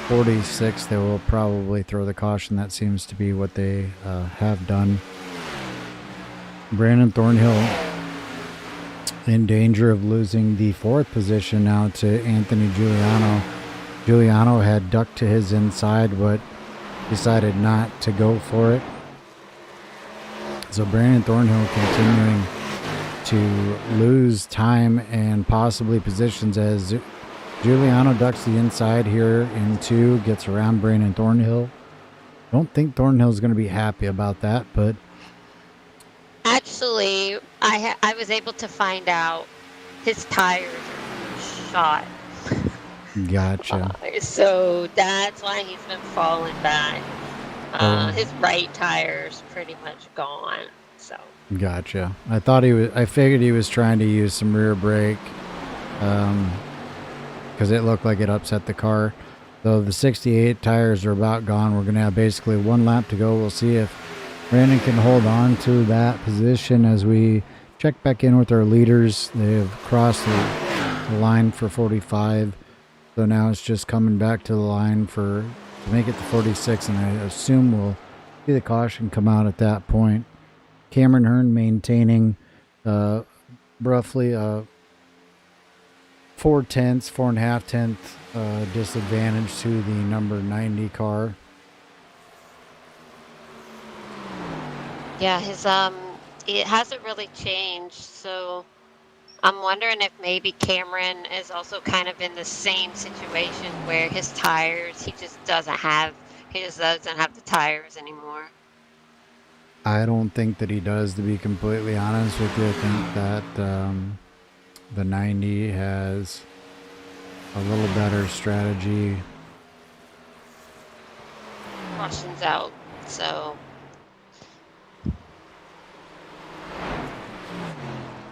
46, they will probably throw the caution. That seems to be what they have done. Brandon Thornhill in danger of losing the 4th position now to Anthony Giuliano. Giuliano had ducked to his inside, but decided not to go for it. So Brandon Thornhill continuing to lose time and possibly positions as Giuliano ducks the inside here in 2, gets around Brandon Thornhill. Don't think Thornhill's going to be happy about that, but actually, I was able to find out his tires are shot. Gotcha. So that's why he's been falling back. His right tire's pretty much gone. So. Gotcha. I figured he was trying to use some rear brake, because it looked like it upset the car. Though the 68 tires are about gone. We're gonna have basically 1 lap to go. We'll see if Brandon can hold on to that position as we check back in with our leaders. They have crossed the line for 45. So now it's just coming back to the line to make it to 46, and I assume we'll see the caution come out at that point. Cameron Hearn maintaining roughly 4.5 tenths disadvantage to the number 90 car. Yeah, it hasn't really changed, so I'm wondering if maybe Cameron is also kind of in the same situation where his tires, he just doesn't have the tires anymore. I don't think that he does, to be completely honest with you. I think that the 90 has a little better strategy. Caution's out, so.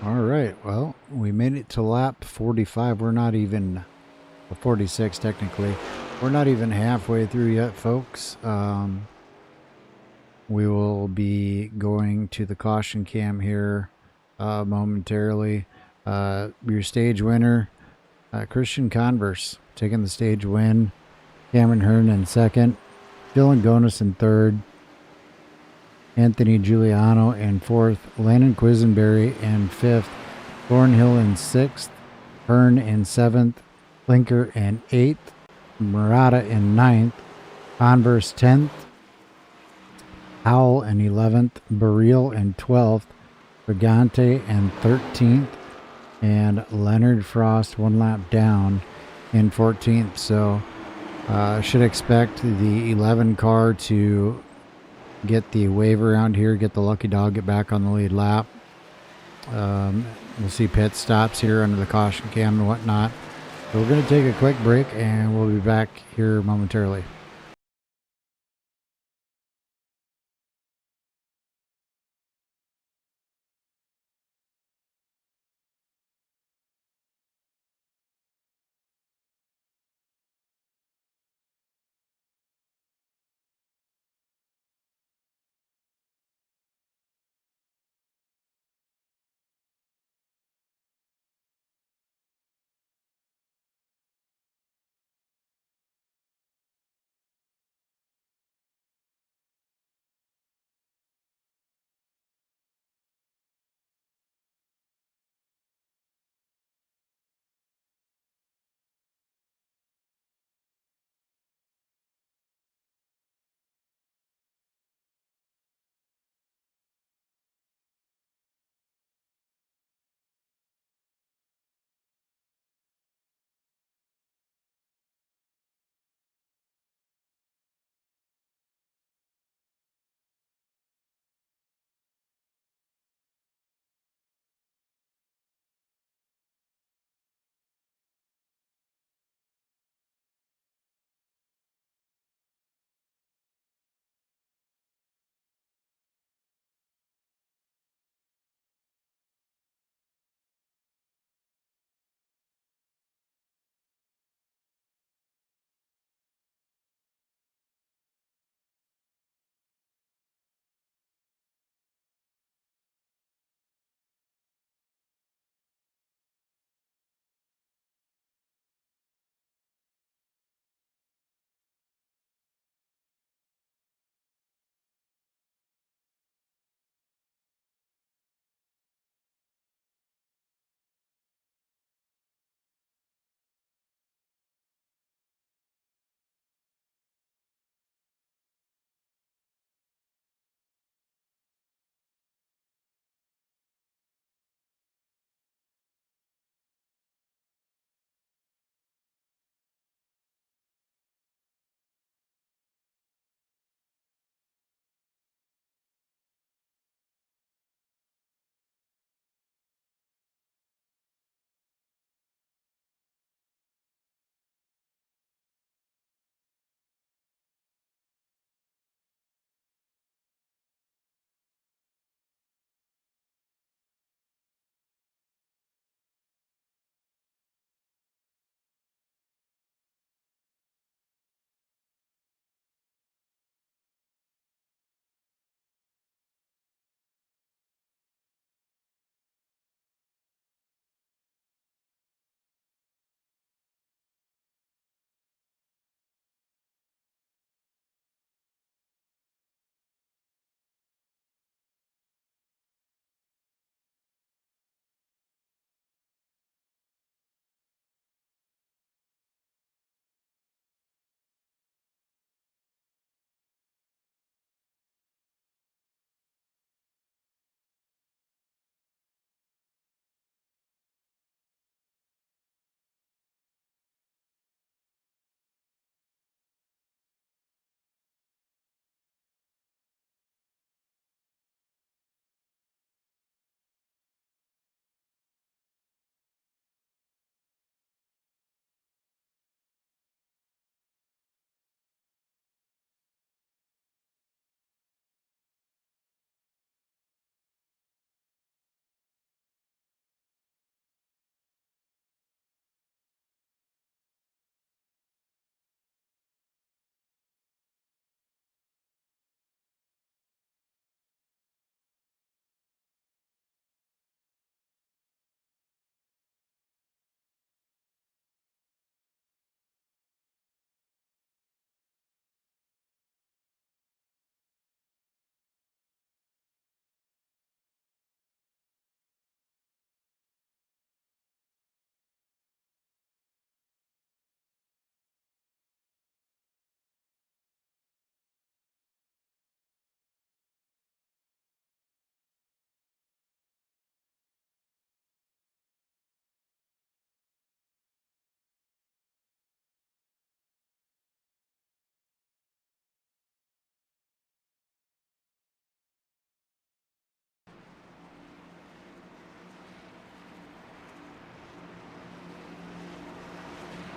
All right, well, we made it to lap 45. We're not even 46 technically. We're not even halfway through yet, folks. We will be going to the caution cam here momentarily. Your stage winner, Christian Converse, taking the stage win. Cameron Hearn in second. Dylan Gonis in third. Anthony Giuliano in fourth. Landon Quisenberry in fifth. Thornhill in sixth. Hearn in seventh. Linker in eighth. Murata in ninth. Converse 10th. Howell in 11th. Baril in 12th. Brigante in 13th. And Leonard Frost 1 lap down in 14th. So should expect the 11 car to get the wave around here, get the lucky dog, get back on the lead lap. We'll see pit stops here under the caution cam and whatnot. So we're going to take a quick break and we'll be back here momentarily.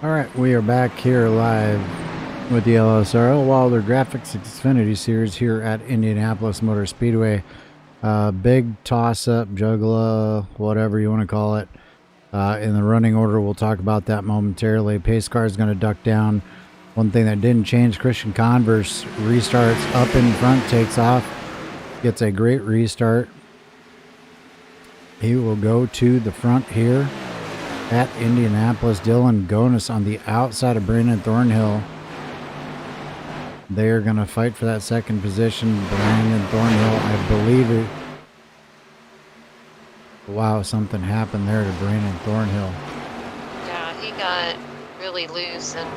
All right, we are back here live with the LSRL Wilder Graphix Xfinity series here at Indianapolis Motor Speedway. Big toss-up, juggler, whatever you want to call it. In the running order, we'll talk about that momentarily. Pace car is going to duck down. One thing that didn't change, Christian Converse restarts up in front, takes off, gets a great restart. He will go to the front here at Indianapolis. Dylan Gonis on the outside of Brandon Thornhill. They are going to fight for that second position. Brandon Thornhill, I believe it. Wow, something happened there to Brandon Thornhill. Yeah, he got really loose and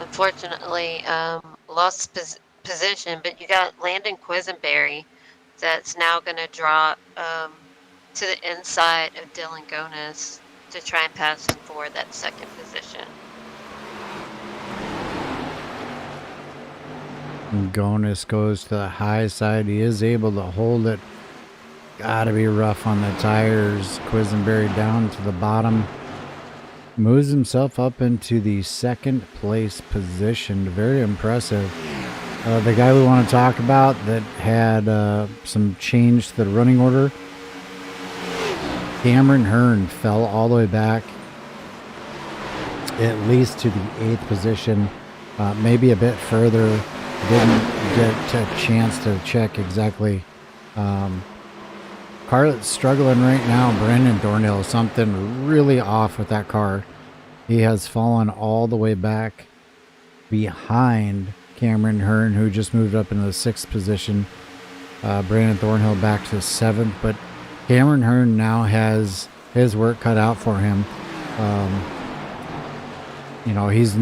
unfortunately lost position, but you got Landon Quisenberry that's now going to drop to the inside of Dylan Gonis to try and pass him for that second position. Gonis goes to the high side. He is able to hold it. Gotta be rough on the tires. Quisenberry down to the bottom. Moves himself up into the second place position. Very impressive. The guy we want to talk about that had some change to the running order, Cameron Hearn, fell all the way back at least to the 8th position, maybe a bit further. Didn't get a chance to check exactly. Car that's struggling right now, Brandon Thornhill. Something really off with that car. He has fallen all the way back behind Cameron Hearn, who just moved up into the 6th position. Brandon Thornhill back to 7th, but Cameron Hearn now has his work cut out for him. You know, he's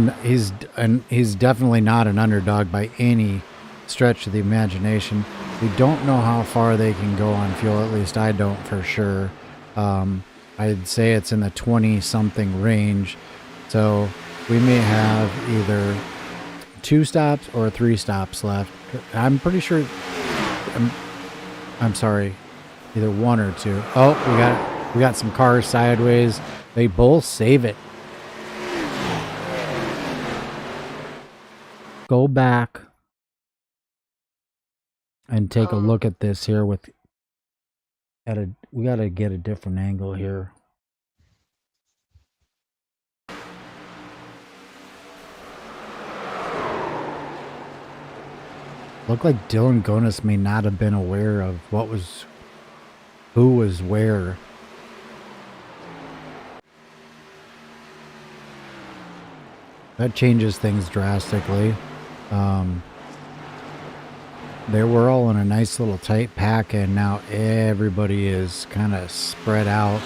definitely not an underdog by any stretch of the imagination. We don't know how far they can go on fuel. At least I don't for sure. I'd say it's in the 20-something range. So we may have either 2 stops or 3 stops left. I'm pretty sure. I'm sorry, either 1 or 2. Oh, we got some cars sideways. They both save it. Go back and take a look at this here we got to get a different angle here. Looked like Dylan Gonis may not have been aware of who was where. That changes things drastically. They were all in a nice little tight pack, and now everybody is kind of spread out.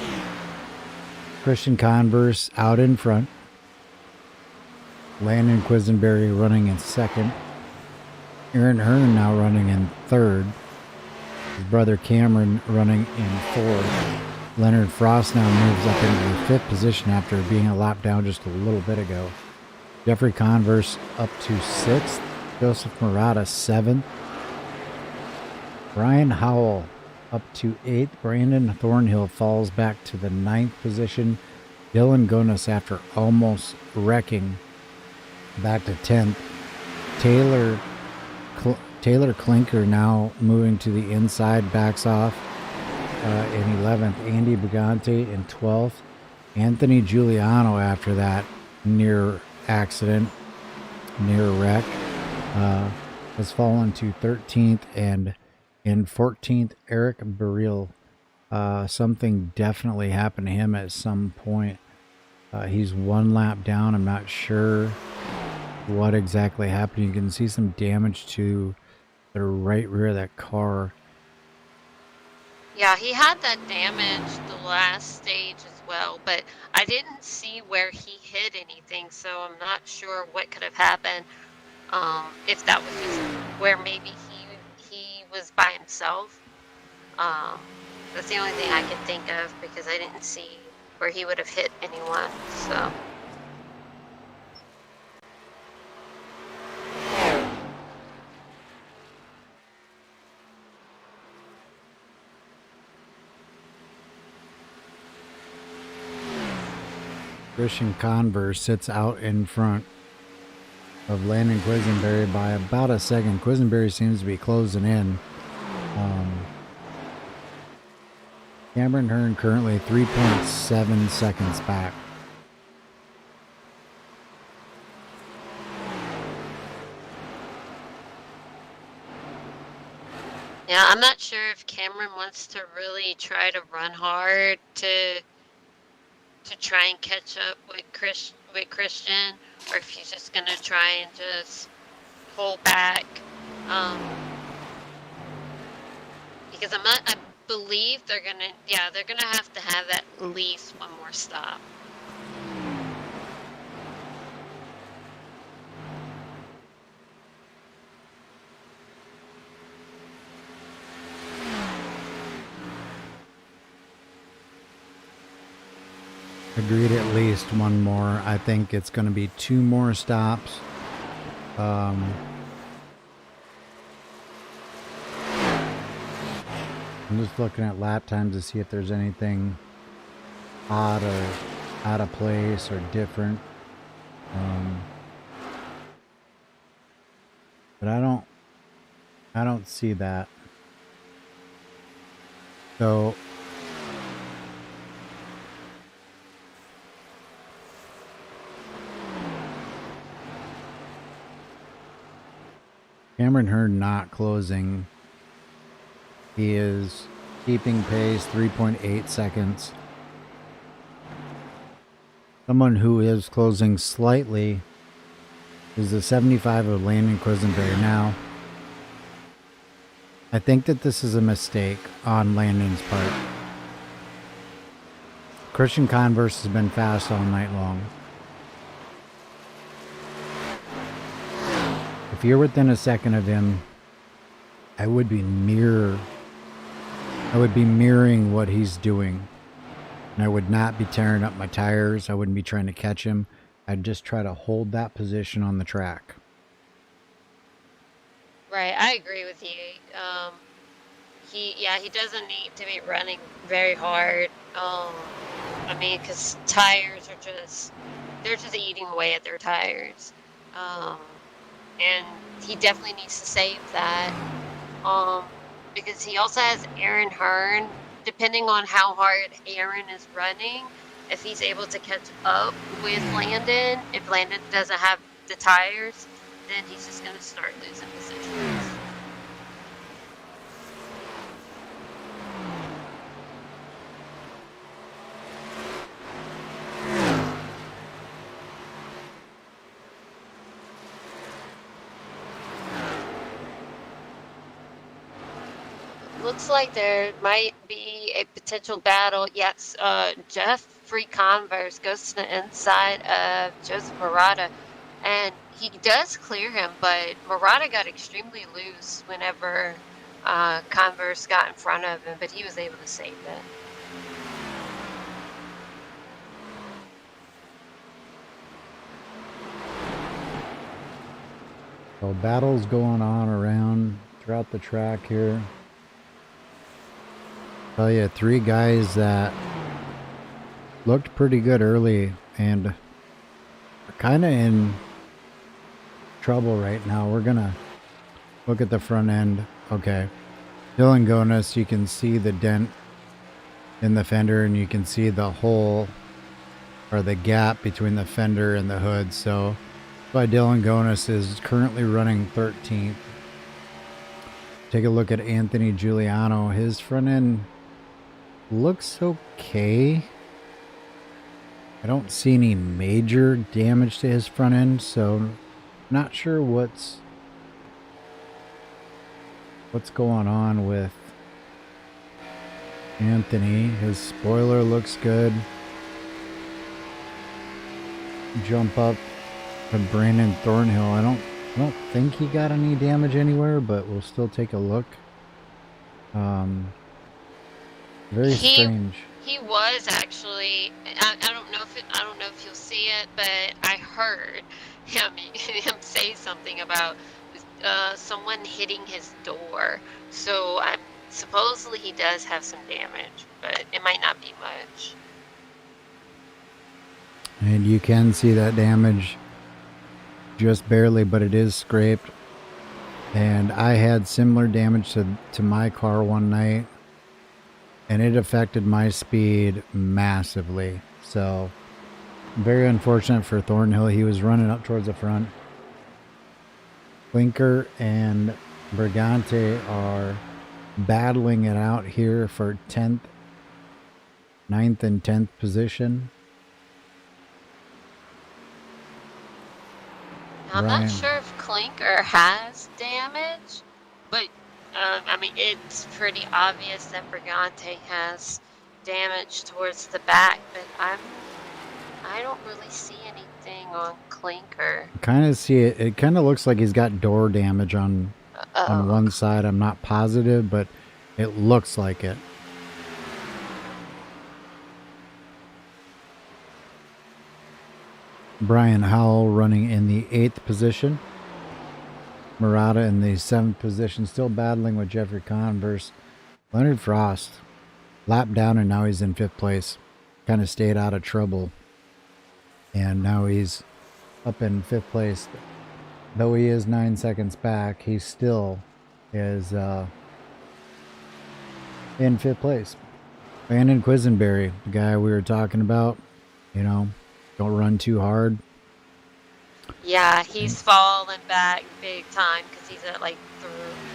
Christian Converse out in front. Landon Quisenberry running in 2nd. Aaron Hearn now running in 3rd. His brother Cameron running in 4th. Leonard Frost now moves up into the 5th position after being a lap down just a little bit ago. Jeffrey Converse up to 6th. Joseph Murata 7th. Brian Howell up to 8th. Brandon Thornhill falls back to the 9th position. Dylan Gonis, after almost wrecking, back to 10th. Taylor Clinker now moving to the inside, backs off in 11th. Andy Brigante in 12th. Anthony Giuliano after that near accident, near wreck, has fallen to 13th, and in 14th, Eric Burrell. Something definitely happened to him at some point. He's 1 lap down. I'm not sure what exactly happened. You can see some damage to the right rear of that car. Yeah, he had that damage the last stage as well, but I didn't see where he hit anything, so I'm not sure what could have happened. If that was just where maybe he was by himself. That's the only thing I could think of, because I didn't see where he would have hit anyone. So. Christian Converse sits out in front of Landon Quisenberry by about a second. Quisenberry seems to be closing in. Cameron Hearn currently 3.7 seconds back. Yeah, I'm not sure if Cameron wants to really try to run hard to try and catch up with Christian, or if he's just gonna try and just pull back. Because I believe they're gonna have to have at least one more stop. Agreed, at least one more. I think it's going to be 2 more stops. I'm just looking at lap times to see if there's anything odd or out of place or different. But I don't see that. So Cameron Hearn not closing. He is keeping pace, 3.8 seconds. Someone who is closing slightly is the 75 of Landon Quisenberry. Now, I think that this is a mistake on Landon's part. Christian Converse has been fast all night long. If you're within a second of him, I would be mirroring what he's doing. And I would not be tearing up my tires. I wouldn't be trying to catch him. I'd just try to hold that position on the track. Right, I agree with you. He doesn't need to be running very hard. I mean, because tires are they're just eating away at their tires. And he definitely needs to save that. Because he also has Aaron Hearn. Depending on how hard Aaron is running, if he's able to catch up with Landon, if Landon doesn't have the tires, then he's just going to start losing positions. Looks like there might be a potential battle. Yes, Jeff Free Converse goes to the inside of Joseph Murata, and he does clear him, but Murata got extremely loose whenever Converse got in front of him, but he was able to save it. So battles going on around throughout the track here. Tell you, 3 guys that looked pretty good early and are kind of in trouble right now. We're gonna look at the front end. Okay, Dylan Gonis, you can see the dent in the fender, and you can see the hole or the gap between the fender and the hood. So that's why Dylan Gonis is currently running 13th. Take a look at Anthony Giuliano. His front end looks okay. I don't see any major damage to his front end, so not sure what's going on with Anthony. His spoiler looks good. Jump up to Brandon Thornhill. I don't think he got any damage anywhere, but we'll still take a look. Very strange. He was actually. I don't know if you'll see it, but I heard him say something about someone hitting his door. So supposedly he does have some damage, but it might not be much. He you can see that damage just barely, but it is scraped. And I had similar damage to my car one night, and it affected my speed massively. So very unfortunate for Thornhill. He was running up towards the front. Blinker and Brigante are battling it out here for 10th, 9th and 10th position. I'm not sure if Clinker has damage, but I mean, it's pretty obvious that Brigante has damage towards the back, but I don't really see anything on Clinker. Kind of see it. It kind of looks like he's got door damage on one side. I'm not positive, but it looks like it. Brian Howell running in the 8th position. Murata in the 7th position, still battling with Jeffrey Converse. Leonard Frost lapped down, and now he's in 5th place. Kind of stayed out of trouble, and now he's up in 5th place. Though he is 9 seconds back, he still is in 5th place. Landon Quisenberry, the guy we were talking about, you know, don't run too hard. Yeah, he's fallen back big time because he's at like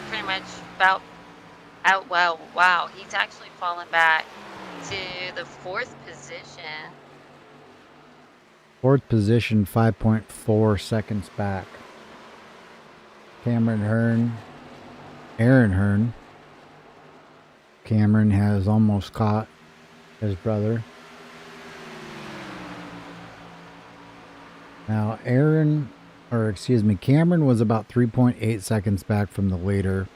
pretty much about out. Well, wow, he's actually fallen back to the 4th position. 4th position, 5.4 seconds back. Aaron Hearn. Cameron has almost caught his brother. Now, Cameron was about 3.8 seconds back from the leader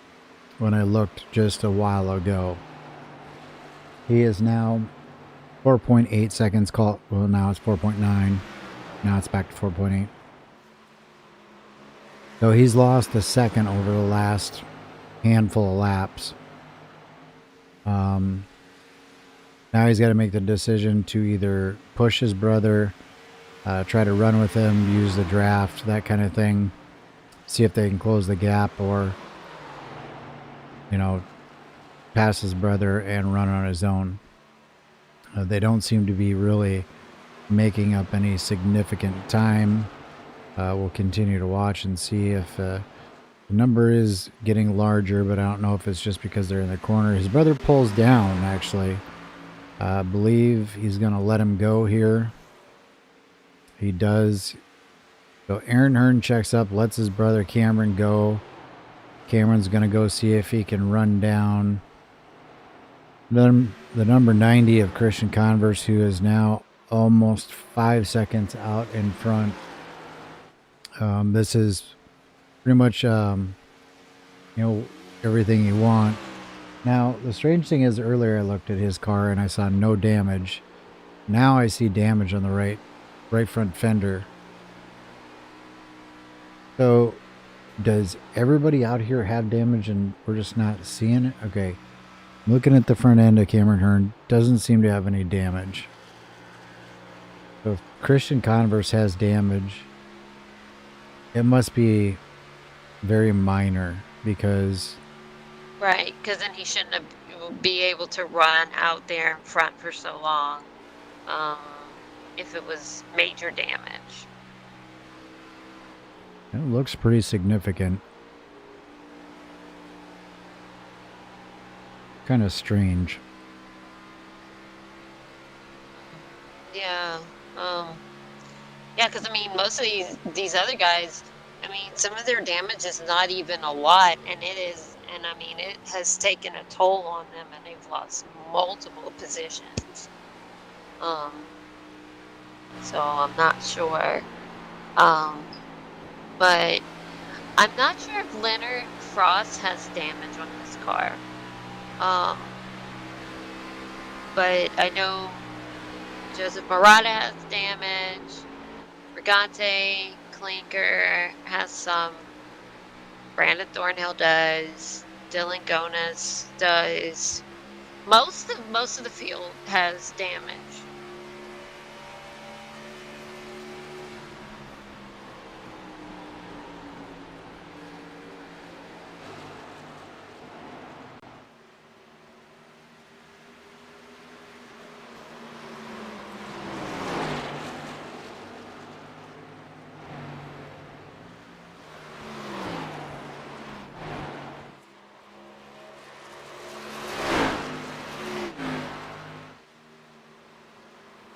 when I looked just a while ago. He is now 4.8 seconds caught. Well, now it's 4.9. Now it's back to 4.8. So he's lost a second over the last handful of laps. Now he's got to make the decision to either push his brother, try to run with him, use the draft, that kind of thing. See if they can close the gap, or, you know, pass his brother and run on his own. They don't seem to be really making up any significant time. We'll continue to watch and see if the number is getting larger, but I don't know if it's just because they're in the corner. His brother pulls down, actually. I believe he's going to let him go here. He does. So Aaron Hearn checks up, lets his brother Cameron go. Cameron's going to go see if he can run down the number 90 of Christian Converse, who is now almost 5 seconds out in front. This is pretty much, everything you want. Now, the strange thing is, earlier I looked at his car and I saw no damage. Now I see damage on the right front fender. So, does everybody out here have damage and we're just not seeing it? Okay. Looking at the front end of Cameron Hearn, doesn't seem to have any damage. So if Christian Converse has damage, it must be very minor, because... Right, because then he shouldn't be able to run out there in front for so long if it was major damage. It looks pretty significant. Kind of strange. Yeah. Yeah, because I mean, most of these other guys, I mean, some of their damage is not even a lot, and it has taken a toll on them, and they've lost multiple positions. So I'm not sure. But I'm not sure if Leonard Frost has damage on his car. But I know Joseph Murata has damage. Brigante, Clinker has some. Brandon Thornhill does. Dylan Gonas does. Most of the field has damage.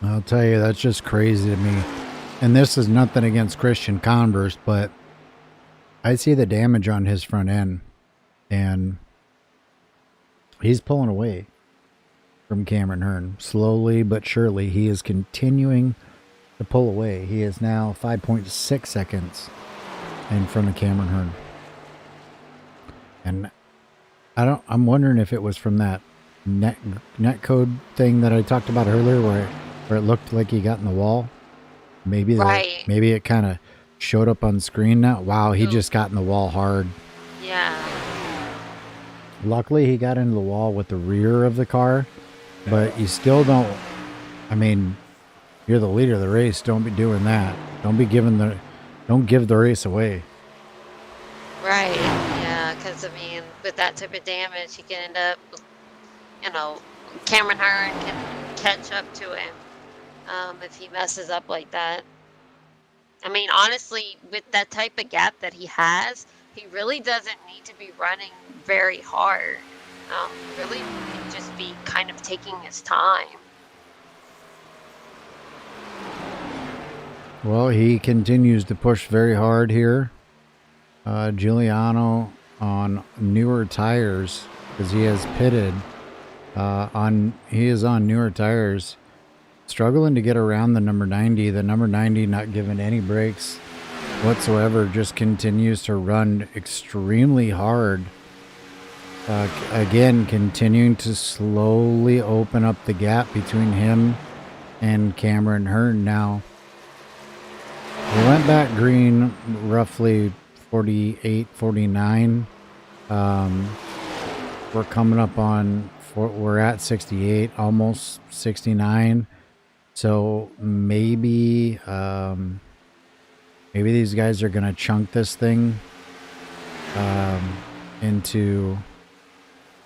I'll tell you, that's just crazy to me. And this is nothing against Christian Converse, but I see the damage on his front end, and he's pulling away from Cameron Hearn. Slowly but surely, he is continuing to pull away. He is now 5.6 seconds in front of Cameron Hearn. And I'm wondering if it was from that net code thing that I talked about earlier where it looked like he got in the wall. Maybe maybe it kind of showed up on screen now. Wow, he just got in the wall hard. Yeah. Luckily, he got into the wall with the rear of the car, but you still don't. I mean, you're the leader of the race. Don't be doing that. Don't give the race away. Right. Yeah. Because I mean, with that type of damage, he can end up, you know, Cameron Hearn can catch up to him if he messes up like that. I mean, honestly, with that type of gap that he has, he really doesn't need to be running very hard. Really, he can just be kind of taking his time. Well, he continues to push very hard here. Giuliano on newer tires because he has pitted. He is on newer tires, struggling to get around the number 90. The number 90 not giving any brakes whatsoever, just continues to run extremely hard. Again, continuing to slowly open up the gap between him and Cameron Hearn now. We went back green roughly 48, 49. We're coming up on, we're at 68, almost 69. So maybe these guys are going to chunk this thing into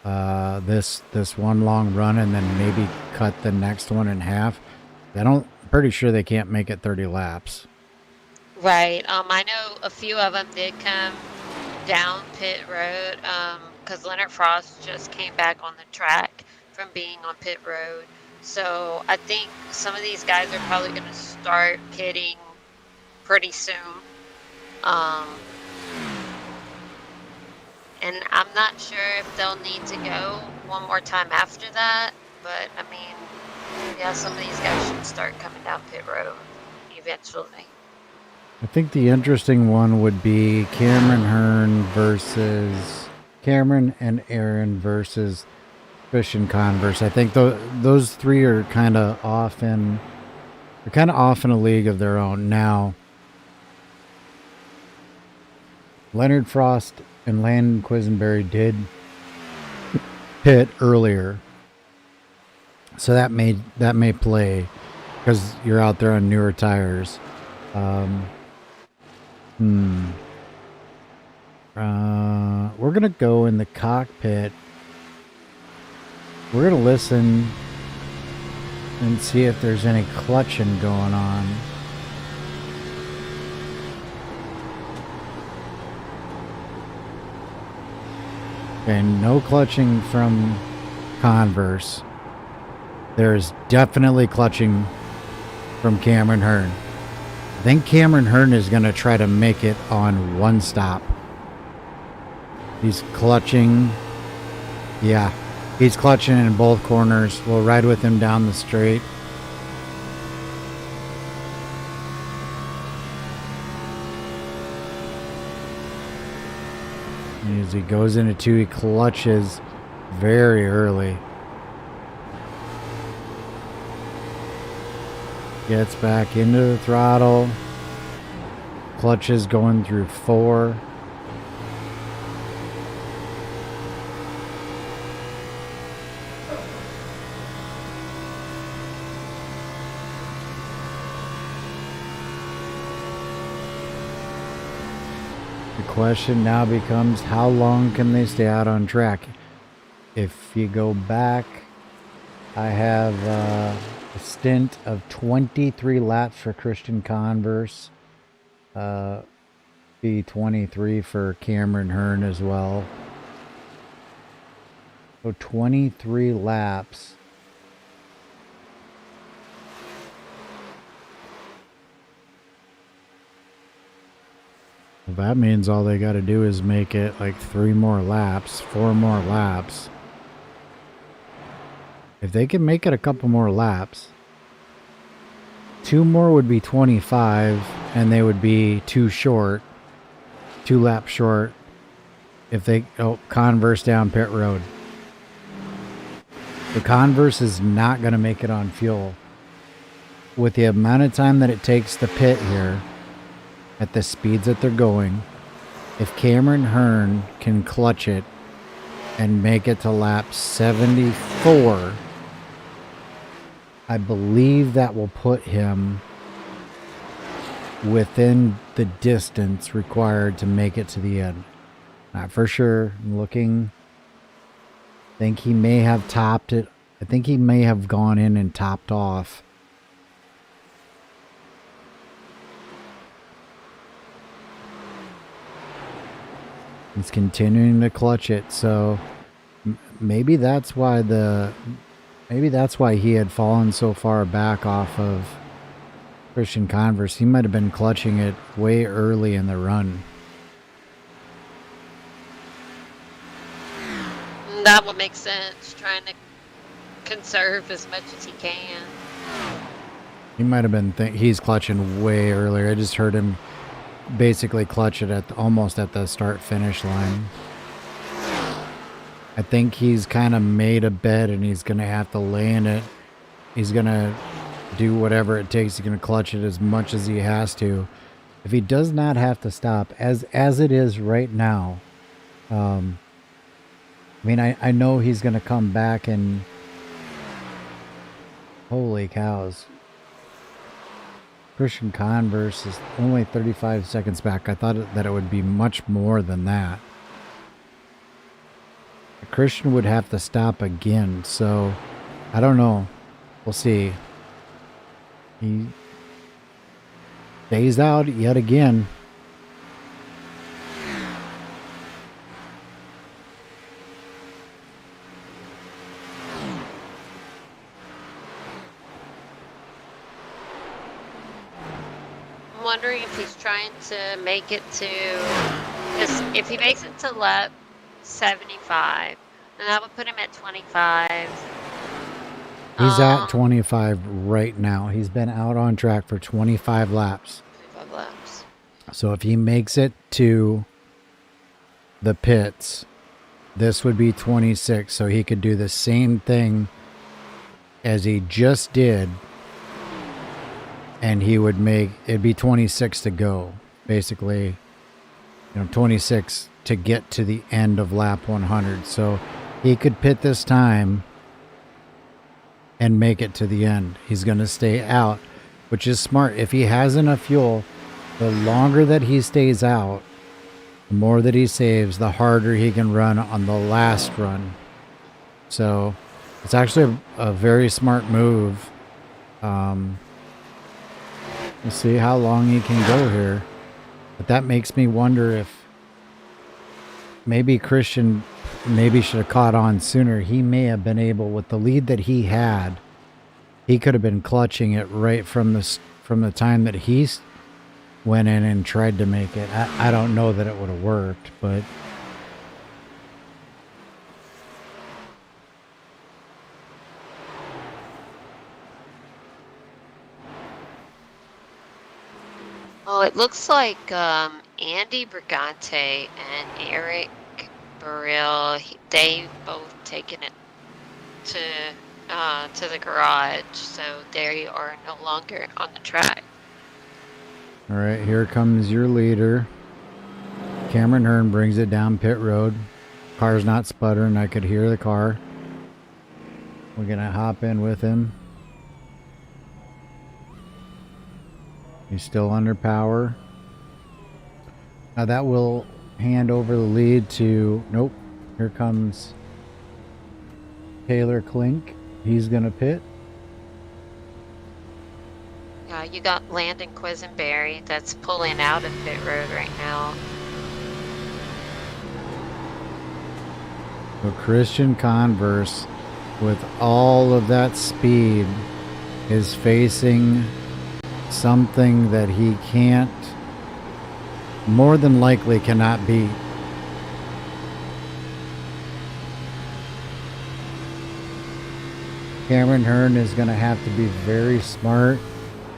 this one long run and then maybe cut the next one in half. Pretty sure they can't make it 30 laps. Right. I know a few of them did come down pit road because Leonard Frost just came back on the track from being on pit road. So I think some of these guys are probably going to start pitting pretty soon. And I'm not sure if they'll need to go one more time after that. But, I mean, yeah, some of these guys should start coming down pit road eventually. I think the interesting one would be Cameron and Aaron versus Christian Converse. I think those three are kind of off in a league of their own now. Leonard Frost and Landon Quisenberry did pit earlier, so that may play because you're out there on newer tires. We're gonna go in the cockpit. We're gonna listen and see if there's any clutching going on. Okay, no clutching from Converse. There's definitely clutching from Cameron Hearn. I think Cameron Hearn is going to try to make it on one stop. He's clutching. Yeah, he's clutching in both corners. We'll ride with him down the straight. As he goes into two, he clutches very early. Gets back into the throttle. Clutches going through 4. The question now becomes, how long can they stay out on track? If you go back, I have a stint of 23 laps for Christian Converse. Be 23 for Cameron Hearn as well. So 23 laps. That means all they got to do is make it like 3 more laps, 4 more laps. If they can make it a couple more laps, 2 more would be 25, and they would be 2 short, 2 laps short. If they, Converse down pit road. The Converse is not going to make it on fuel. With the amount of time that it takes to pit here, at the speeds that they're going, if Cameron Hearn can clutch it and make it to lap 74, I believe that will put him within the distance required to make it to the end. Not for sure. I'm looking. I think he may have topped it. I think he may have gone in and topped off. He's continuing to clutch it, so maybe that's why he had fallen so far back off of Christian Converse. He might have been clutching it way early in the run. That would make sense, trying to conserve as much as he can. He might have been he's clutching way earlier. I just heard him basically clutch it at almost at the start finish line. I think he's kind of made a bet and he's going to have to lay in it. He's going to do whatever it takes. He's going to clutch it as much as he has to. If he does not have to stop, as it is right now, I mean, I know he's going to come back and... Holy cows. Christian Converse is only 35 seconds back. I thought that it would be much more than that. Christian would have to stop again, so I don't know. We'll see. He stays out yet again. I'm wondering if he's trying to make it to, because if he makes it to lap 75, then that would put him at 25. He's at 25 right now. He's been out on track for 25 laps. 25 laps. So if he makes it to the pits, this would be 26. So he could do the same thing as he just did. And he would make, it'd be 26 to go. Basically, 26 to get to the end of lap 100. So he could pit this time and make it to the end. He's going to stay out, which is smart. If he has enough fuel, the longer that he stays out, the more that he saves, the harder he can run on the last run. So it's actually a very smart move. We'll see how long he can go here. But that makes me wonder if maybe Christian should have caught on sooner. He may have been able, with the lead that he had, he could have been clutching it right from the time that he went in and tried to make it. I don't know that it would have worked, but Oh, it looks like Andy Brigante and Eric Burrell, they've both taken it to the garage, so they are no longer on the track. all right, here comes your leader. Cameron Hearn brings it down pit road. Car's not sputtering. I could hear the car. We're going to hop in with him. He's still under power. Now that will hand over the lead to... Nope. Here comes Taylor Klink. He's going to pit. You got Landon Quisenberry that's pulling out of pit road right now. So Christian Converse, with all of that speed, is facing something that he can't more than likely cannot beat. Cameron Hearn is going to have to be very smart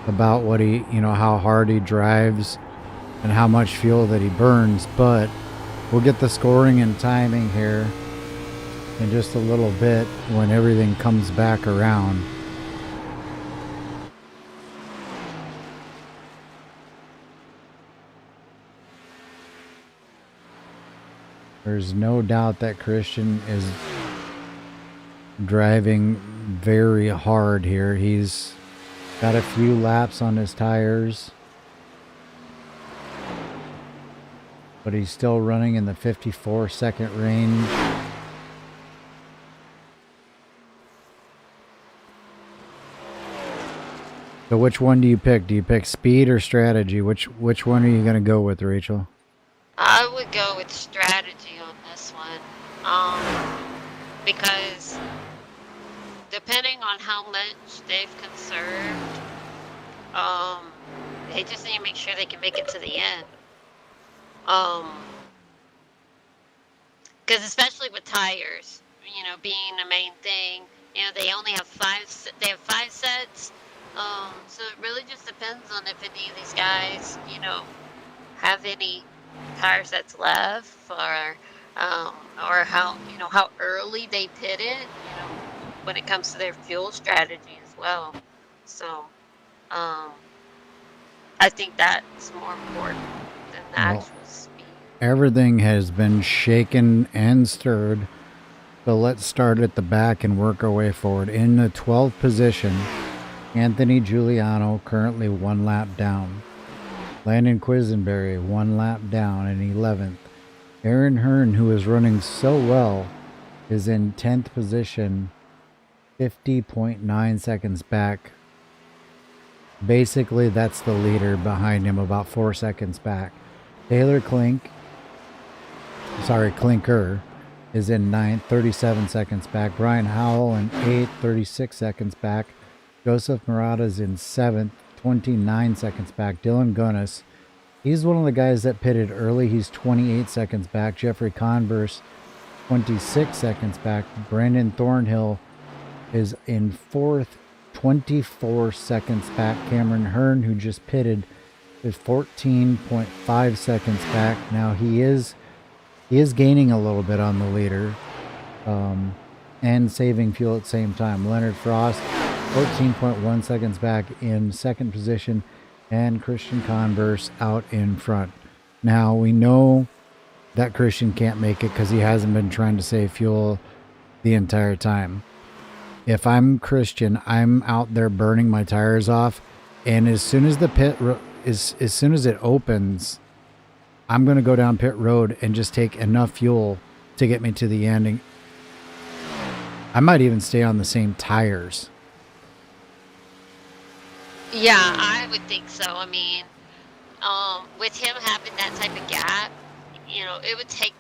about what he, how hard he drives and how much fuel that he burns, but we'll get the scoring and timing here in just a little bit when everything comes back around. There's no doubt that Christian is driving very hard here. He's got a few laps on his tires, but he's still running in the 54-second range. So which one do you pick? Do you pick speed or strategy? Which one are you going to go with, Rachel? I would go with strategy on this one, because depending on how much they've conserved, they just need to make sure they can make it to the end. Because especially with tires, being the main thing, they only have five sets. So it really just depends on if any of these guys, have any tire sets left, or how early they pit it, when it comes to their fuel strategy as well. So, I think that's more important than the actual speed. Everything has been shaken and stirred. So let's start at the back and work our way forward. In the 12th position, Anthony Giuliano, currently 1 lap down. Landon Quisenberry, 1 lap down in 11th. Aaron Hearn, who is running so well, is in 10th position, 50.9 seconds back. Basically, that's the leader behind him, about 4 seconds back. Taylor Clinker is in 9th, 37 seconds back. Brian Howell in 8th, 36 seconds back. Joseph Murata's in 7th, 29 seconds back. Dylan Gunnis, he's one of the guys that pitted early. He's 28 seconds back. Jeffrey Converse, 26 seconds back. Brandon Thornhill is in 4th, 24 seconds back. Cameron Hearn, who just pitted, is 14.5 seconds back. Now he is gaining a little bit on the leader, and saving fuel at the same time. Leonard Frost, 14.1 seconds back in 2nd position, and Christian Converse out in front. Now we know that Christian can't make it because he hasn't been trying to save fuel the entire time. If I'm Christian, I'm out there burning my tires off, and as soon as the pit as soon as it opens, I'm going to go down pit road and just take enough fuel to get me to the end. I might even stay on the same tires. Yeah, I would think so. I mean, with him having that type of gap, it would take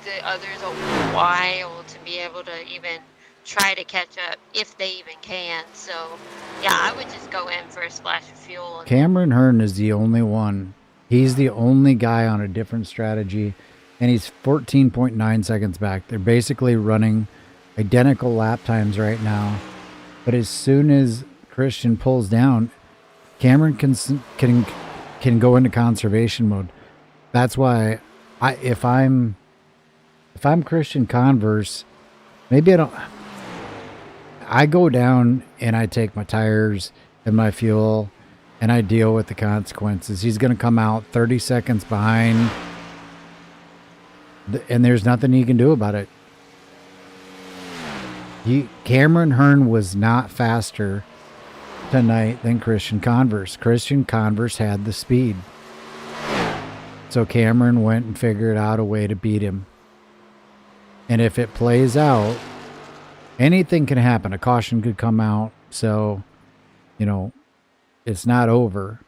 the others a while to be able to even try to catch up, if they even can. So, yeah, I would just go in for a splash of fuel. Cameron Hearn is the only one. He's the only guy on a different strategy, and he's 14.9 seconds back. They're basically running identical lap times right now. But as soon as Christian pulls down, Cameron can go into conservation mode. That's why if I'm Christian Converse, maybe I go down and I take my tires and my fuel and I deal with the consequences. He's going to come out 30 seconds behind, and there's nothing he can do about it. Cameron Hearn was not faster tonight than Christian Converse. Christian Converse had the speed. So Cameron went and figured out a way to beat him. And if it plays out, anything can happen. A caution could come out. So, it's not over.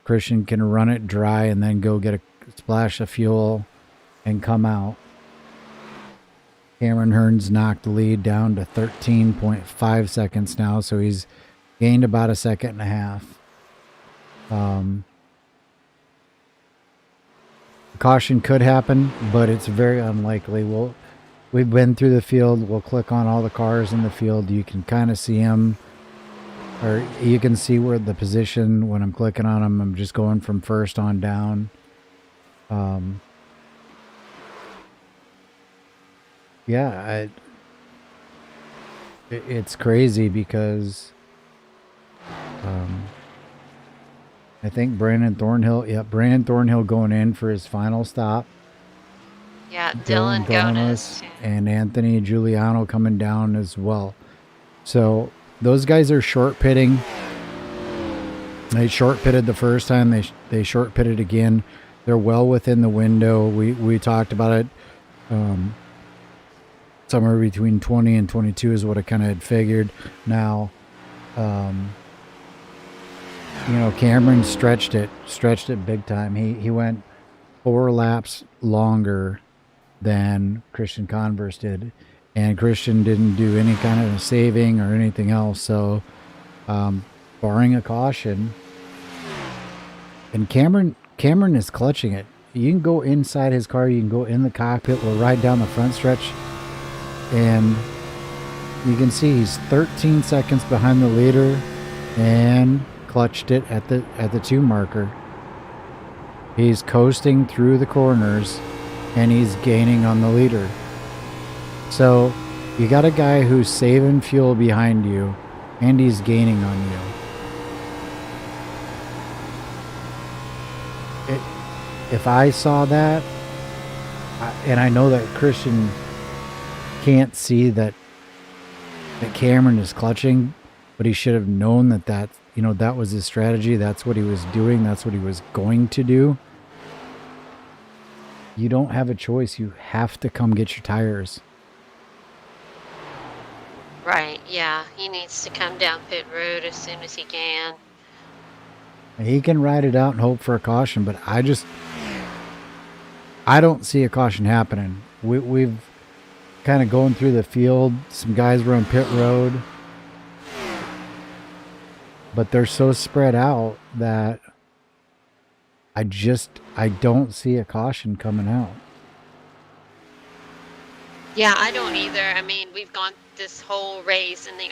Christian can run it dry and then go get a splash of fuel and come out. Cameron Hearn's knocked the lead down to 13.5 seconds now, so he's gained about a second and a half. Caution could happen, but it's very unlikely. We've been through the field. We'll click on all the cars in the field. You can kind of see them, or you can see where the position when I'm clicking on them. I'm just going from first on down. Yeah, it's crazy because I think Brandon Thornhill, Brandon Thornhill going in for his final stop. Yeah, Dylan Dylan Gonis Gonis. and Anthony Giuliano coming down as well. So those guys are short pitting. They short pitted the first time. They short pitted again. They're well within the window. We talked about it. Somewhere between 20 and 22 is what I kind of had figured. Now, Cameron stretched it big time. He went 4 laps longer than Christian Converse did, and Christian didn't do any kind of saving or anything else. So, barring a caution, and Cameron is clutching it. You can go inside his car. You can go in the cockpit. We'll ride down the front stretch, and you can see he's 13 seconds behind the leader, and clutched it at the 2 marker. He's coasting through the corners, and he's gaining on the leader. So you got a guy who's saving fuel behind you, and he's gaining on you. If I saw that, and I know that Christian can't see that Cameron is clutching, but he should have known that that was his strategy. That's what he was doing. That's what he was going to do. You don't have a choice. You have to come get your tires. Right, yeah. He needs to come down pit road as soon as he can. He can ride it out and hope for a caution, but I don't see a caution happening. We've kind of going through the field. Some guys were on pit road, but they're so spread out that I don't see a caution coming out. Yeah, I don't either. I mean, we've gone this whole race, and the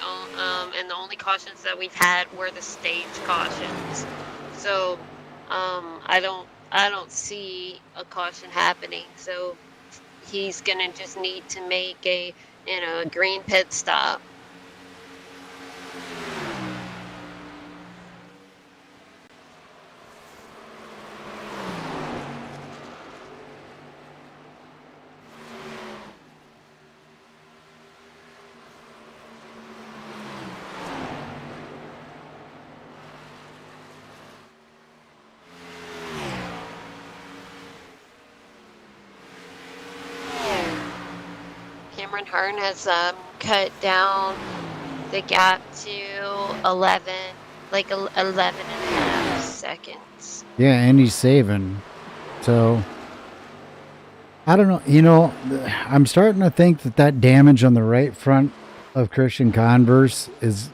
only cautions that we've had were the stage cautions. So, I don't see a caution happening. So, he's gonna just need to make a green pit stop. Cameron Hearn has cut down the gap to 11 and a half seconds. Yeah, and he's saving. So, I don't know. I'm starting to think that damage on the right front of Christian Converse is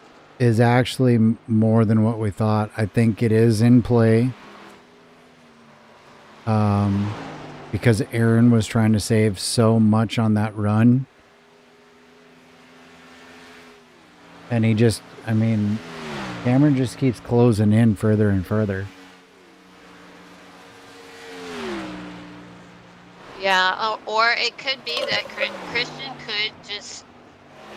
actually more than what we thought. I think it is in play. Because Aaron was trying to save so much on that run. And Cameron just keeps closing in further and further. Yeah, or it could be that Christian could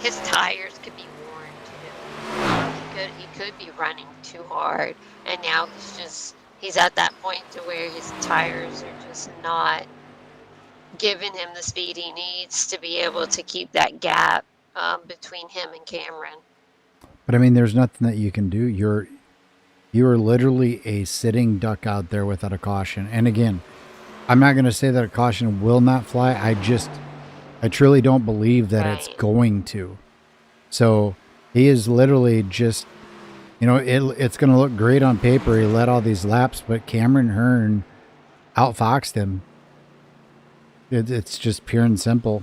his tires could be worn too. He could be running too hard, and now he's at that point to where his tires are just not giving him the speed he needs to be able to keep that gap between him and Cameron. But there's nothing that you can do. You're literally a sitting duck out there without a caution. And again, I'm not going to say that a caution will not fly. I truly don't believe that it's going to. So he is literally just, it's going to look great on paper. He led all these laps, but Cameron Hearn outfoxed him. It's just pure and simple.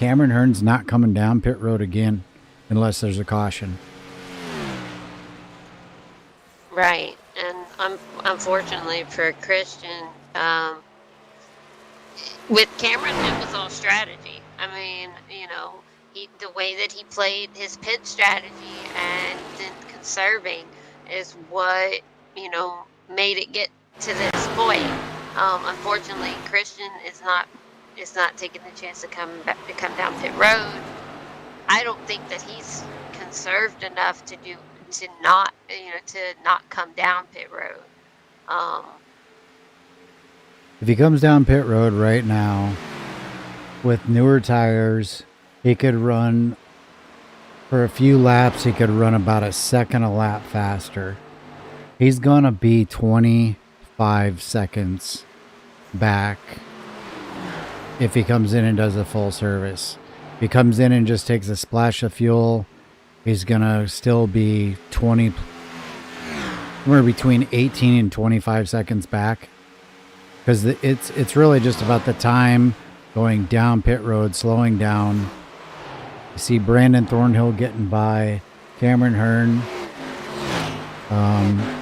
Cameron Hearn's not coming down pit road again unless there's a caution. Right, and unfortunately for Christian, with Cameron, it was all strategy. I mean, the way that he played his pit strategy and then conserving is what, made it get to this point. Unfortunately, Christian is not taking the chance to come down pit road. I don't think that he's conserved enough to not come down pit road. If he comes down pit road right now with newer tires, he could run for a few laps. He could run about a second a lap faster. He's gonna be 25 seconds back if he comes in and does a full service. If he comes in and just takes a splash of fuel, he's gonna still be somewhere between 18 and 25 seconds back, because it's really just about the time going down pit road, slowing down. You see Brandon Thornhill getting by Cameron Hearn.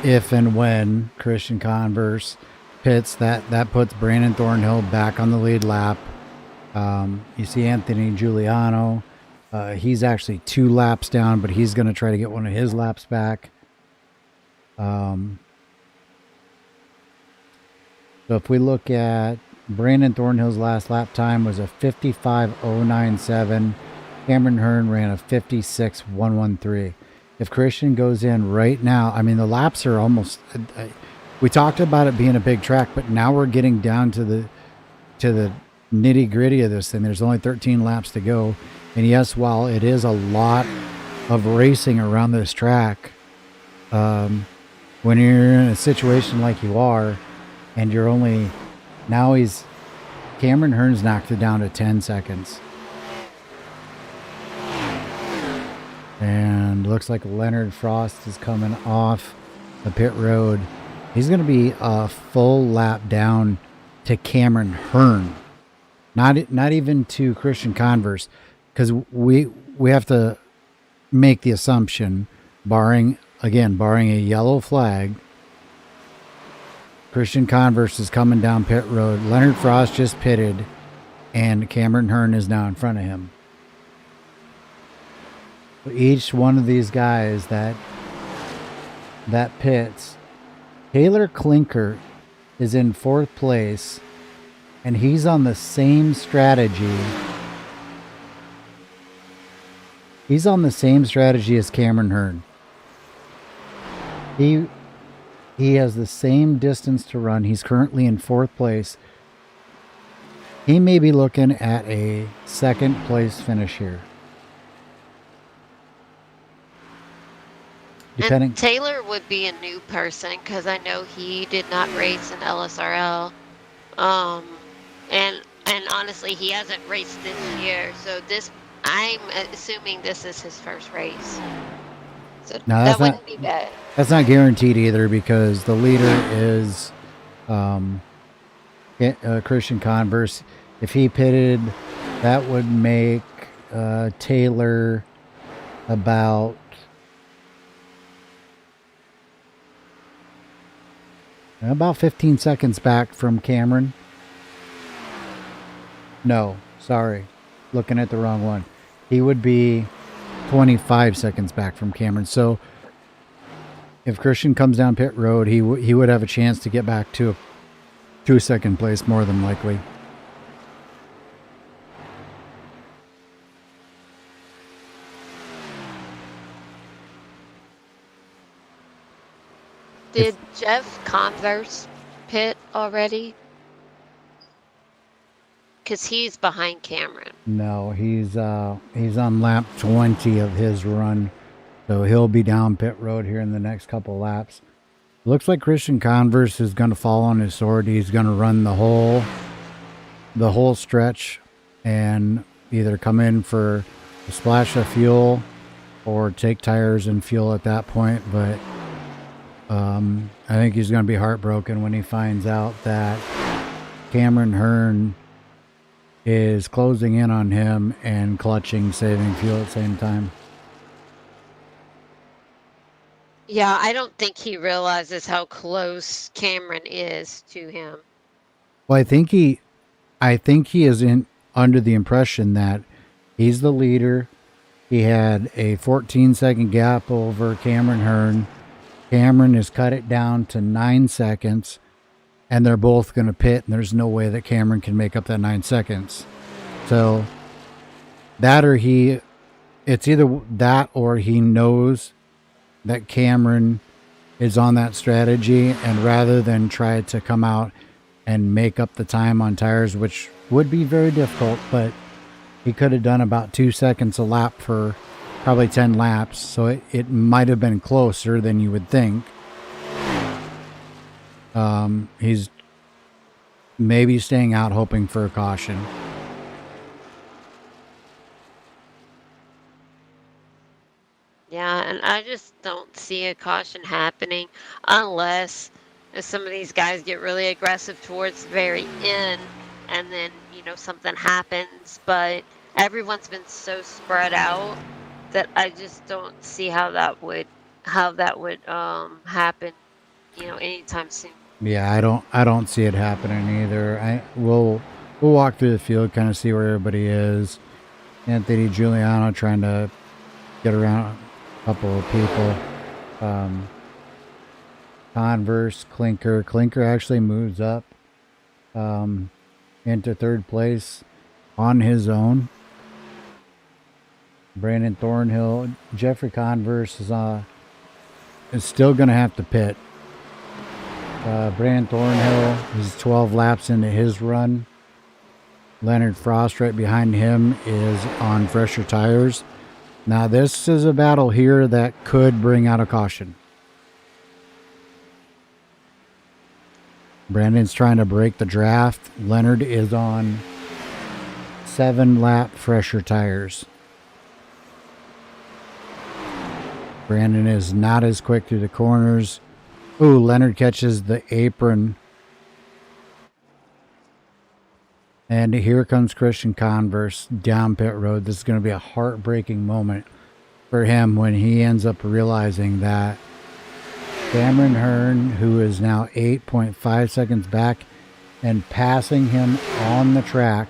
If and when Christian Converse pits, that puts Brandon Thornhill back on the lead lap. You see Anthony Giuliano. He's actually 2 laps down, but he's going to try to get one of his laps back. So if we look at Brandon Thornhill's last lap time was a 55.097. Cameron Hearn ran a 56.113. If Christian goes in right now, I mean, the laps are almost, we talked about it being a big track, but now we're getting down to the nitty gritty of this thing. There's only 13 laps to go. And yes, while it is a lot of racing around this track, when you're in a situation like you are, and you're only, now Cameron Hearn's knocked it down to 10 seconds. And looks like Leonard Frost is coming off the pit road. He's going to be a full lap down to Cameron Hearn. Not even to Christian Converse, because we have to make the assumption, barring a yellow flag, Christian Converse is coming down pit road. Leonard Frost just pitted, and Cameron Hearn is now in front of him. Each one of these guys that pits, Taylor Klinker is in 4th place, and he's on the same strategy. He's on the same strategy as Cameron Hearn. He has the same distance to run. He's currently in 4th place. He may be looking at a 2nd place finish here. And Taylor would be a new person, because I know he did not race in LSRL. And honestly, he hasn't raced this year. So I'm assuming this is his first race. So no, that wouldn't be bad. That's not guaranteed either, because the leader is Christian Converse. If he pitted, that would make Taylor about About 15 seconds back from Cameron. No, sorry. Looking at the wrong one. He would be 25 seconds back from Cameron. So if Christian comes down pit road, he would have a chance to get back to second place, more than likely. Did Jeff Converse pit already? Because he's behind Cameron. No, he's on lap 20 of his run, so he'll be down pit road here in the next couple laps. Looks like Christian Converse is going to fall on his sword. He's going to run the whole stretch and either come in for a splash of fuel or take tires and fuel at that point. But I think he's going to be heartbroken when he finds out that Cameron Hearn is closing in on him and saving fuel at the same time. Yeah, I don't think he realizes how close Cameron is to him. Well, I think he is in under the impression that he's the leader. He had a 14-second gap over Cameron Hearn. Cameron has cut it down to 9 seconds, and they're both going to pit, and there's no way that Cameron can make up that 9 seconds. So that or it's either that or he knows that Cameron is on that strategy, and rather than try to come out and make up the time on tires, which would be very difficult, but he could have done about 2 seconds a lap for probably 10 laps, so it might have been closer than you would think. He's maybe staying out hoping for a caution. Yeah, and I just don't see a caution happening unless some of these guys get really aggressive towards the very end and then, something happens. But everyone's been so spread out that I just don't see how that would happen, anytime soon. Yeah, I don't see it happening either. We'll walk through the field, kind of see where everybody is. Anthony Giuliano trying to get around a couple of people. Converse, Clinker. Clinker actually moves up into third place on his own. Brandon Thornhill, Jeffrey Converse is still going to have to pit. Brandon Thornhill is 12 laps into his run. Leonard Frost right behind him is on fresher tires. Now this is a battle here that could bring out a caution. Brandon's trying to break the draft. Leonard is on 7-lap fresher tires. Brandon is not as quick through the corners. Ooh, Leonard catches the apron. And here comes Christian Converse down pit road. This is going to be a heartbreaking moment for him when he ends up realizing that Cameron Hearn, who is now 8.5 seconds back and passing him on the track,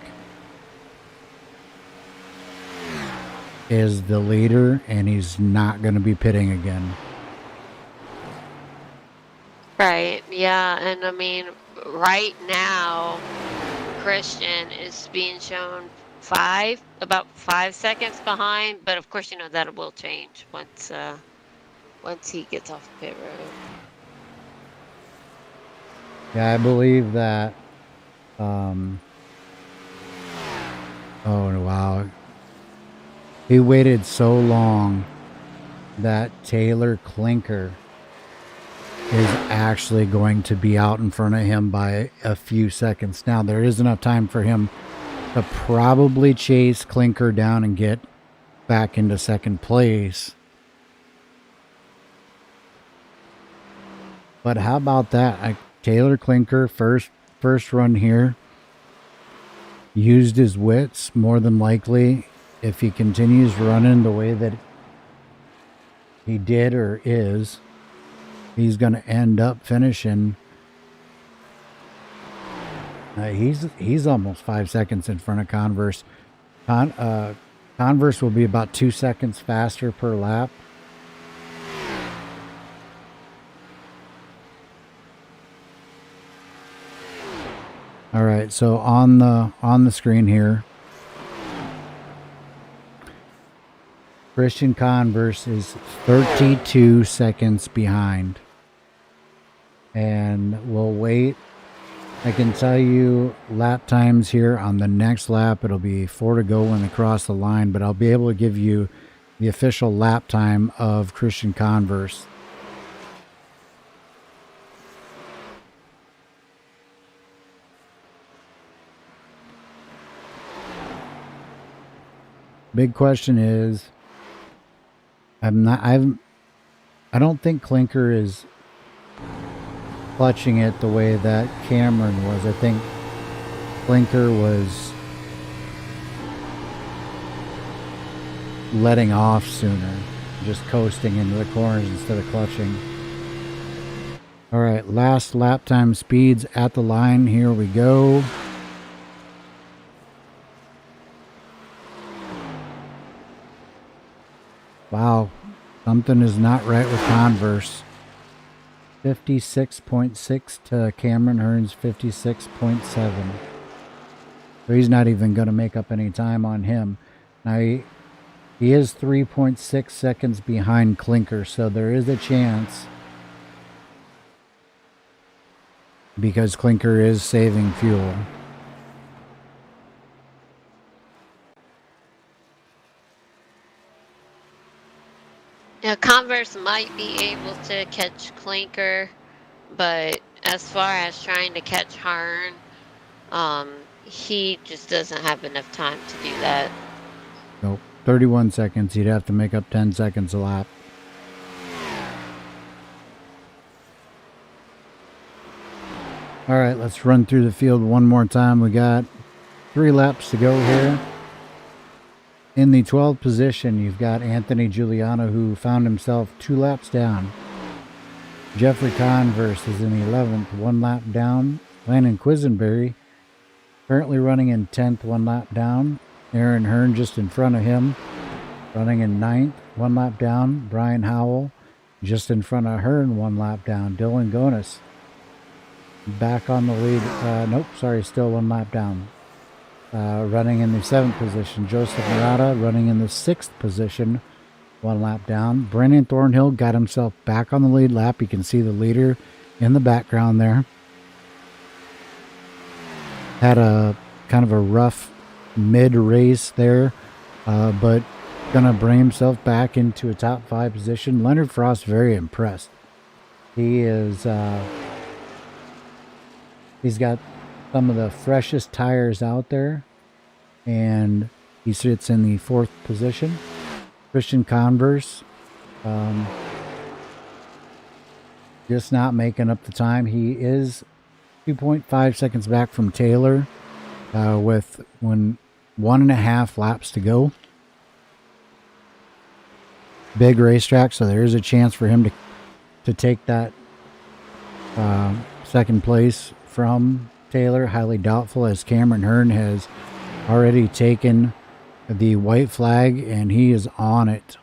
is the leader, and he's not going to be pitting again. Right. Yeah. And I mean, right now, Christian is being shown about 5 seconds behind, but of course, that will change once he gets off the pit road. Yeah, I believe that. Oh wow, he waited so long that Taylor Clinker is actually going to be out in front of him by a few seconds. Now, there is enough time for him to probably chase Clinker down and get back into second place. But how about that? Taylor Clinker, first run here, used his wits more than likely. If he continues running the way that he did or is, he's going to end up finishing. He's almost 5 seconds in front of Converse. Converse will be about 2 seconds faster per lap. All right, so on the screen here, Christian Converse is 32 seconds behind. And we'll wait. I can tell you lap times here on the next lap. It'll be 4 to go when they cross the line, but I'll be able to give you the official lap time of Christian Converse. Big question is, I don't think Clinker is clutching it the way that Cameron was. I think Clinker was letting off sooner. just coasting into the corners instead of clutching. All right, last lap time speeds at the line. Here we go. Wow, something is not right with Converse. 56.6 to Cameron Hearn's 56.7. So he's not even going to make up any time on him. Now he is 3.6 seconds behind Clinker, so there is a chance, because Clinker is saving fuel. Yeah, Converse might be able to catch Clinker, but as far as trying to catch Hearn, he just doesn't have enough time to do that. Nope, 31 seconds. He'd have to make up 10 seconds a lap. All right, let's run through the field one more time. We got 3 laps to go here. In the 12th position, you've got Anthony Giuliano, who found himself 2 laps down. Jeffrey Converse is in the 11th, 1 lap down. Landon Quisenberry, currently running in 10th, 1 lap down. Aaron Hearn just in front of him, running in 9th, 1 lap down. Brian Howell, just in front of Hearn, 1 lap down. Dylan Gonis, back on the lead. Nope, sorry, still 1 lap down. Running in the 7th position. Joseph Murata running in the 6th position, 1 lap down. Brennan Thornhill got himself back on the lead lap. You can see the leader in the background there. Had a kind of a rough mid-race there, but gonna bring himself back into a top 5 position. Leonard Frost very impressed. He is he's got some of the freshest tires out there, and he sits in the 4th position. Christian Converse, just not making up the time. He is 2.5 seconds back from Taylor, with 1.5 laps to go. Big racetrack, so there is a chance for him to take that 2nd place from Taylor. Highly doubtful, as Cameron Hearn has already taken the white flag and he is on it.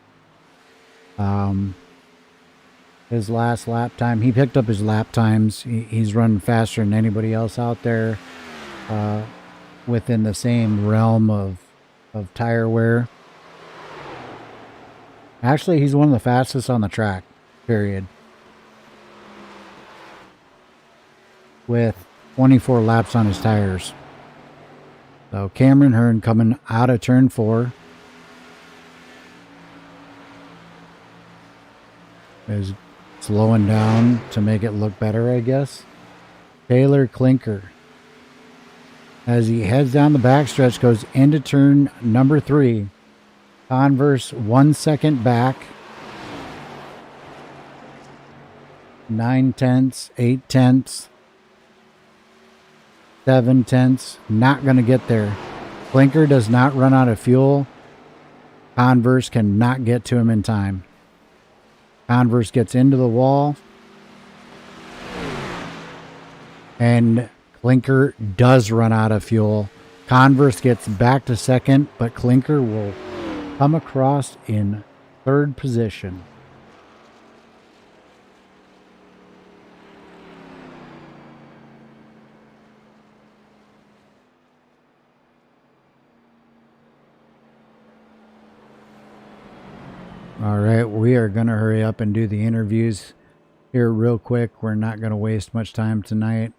His last lap time, he picked up his lap times. He's running faster than anybody else out there, within the same realm of tire wear. Actually, he's one of the fastest on the track, period, with 24 laps on his tires. So Cameron Hearn coming out of turn 4 is slowing down to make it look better, I guess. Taylor Clinker, as he heads down the backstretch, goes into turn number 3. Converse 1 second back. 9 tenths, 8 tenths. 7 tenths, not going to get there. Clinker does not run out of fuel. Converse cannot get to him in time. Converse gets into the wall, and Clinker does run out of fuel. Converse gets back to 2nd, but Clinker will come across in 3rd position. All right, we are going to hurry up and do the interviews here real quick. We're not going to waste much time tonight.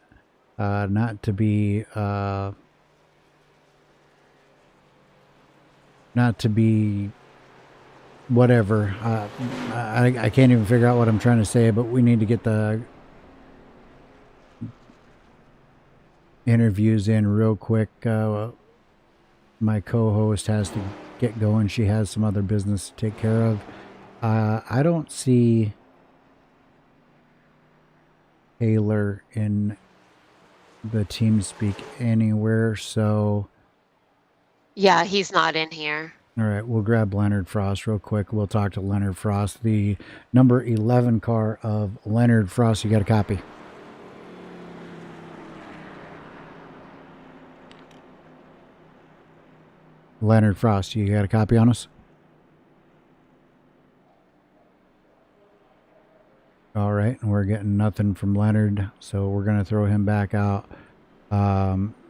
Not to be whatever. I can't even figure out what I'm trying to say, but we need to get the interviews in real quick. My co-host has to get going. She has some other business to take care of. I don't see Taylor in the TeamSpeak anywhere, so Yeah, he's not in here. All right, we'll grab Leonard Frost real quick. We'll talk to Leonard Frost, the number 11 car of Leonard Frost. You got a copy? Leonard Frost, you got a copy on us? All right, and we're getting nothing from Leonard, so we're going to throw him back out.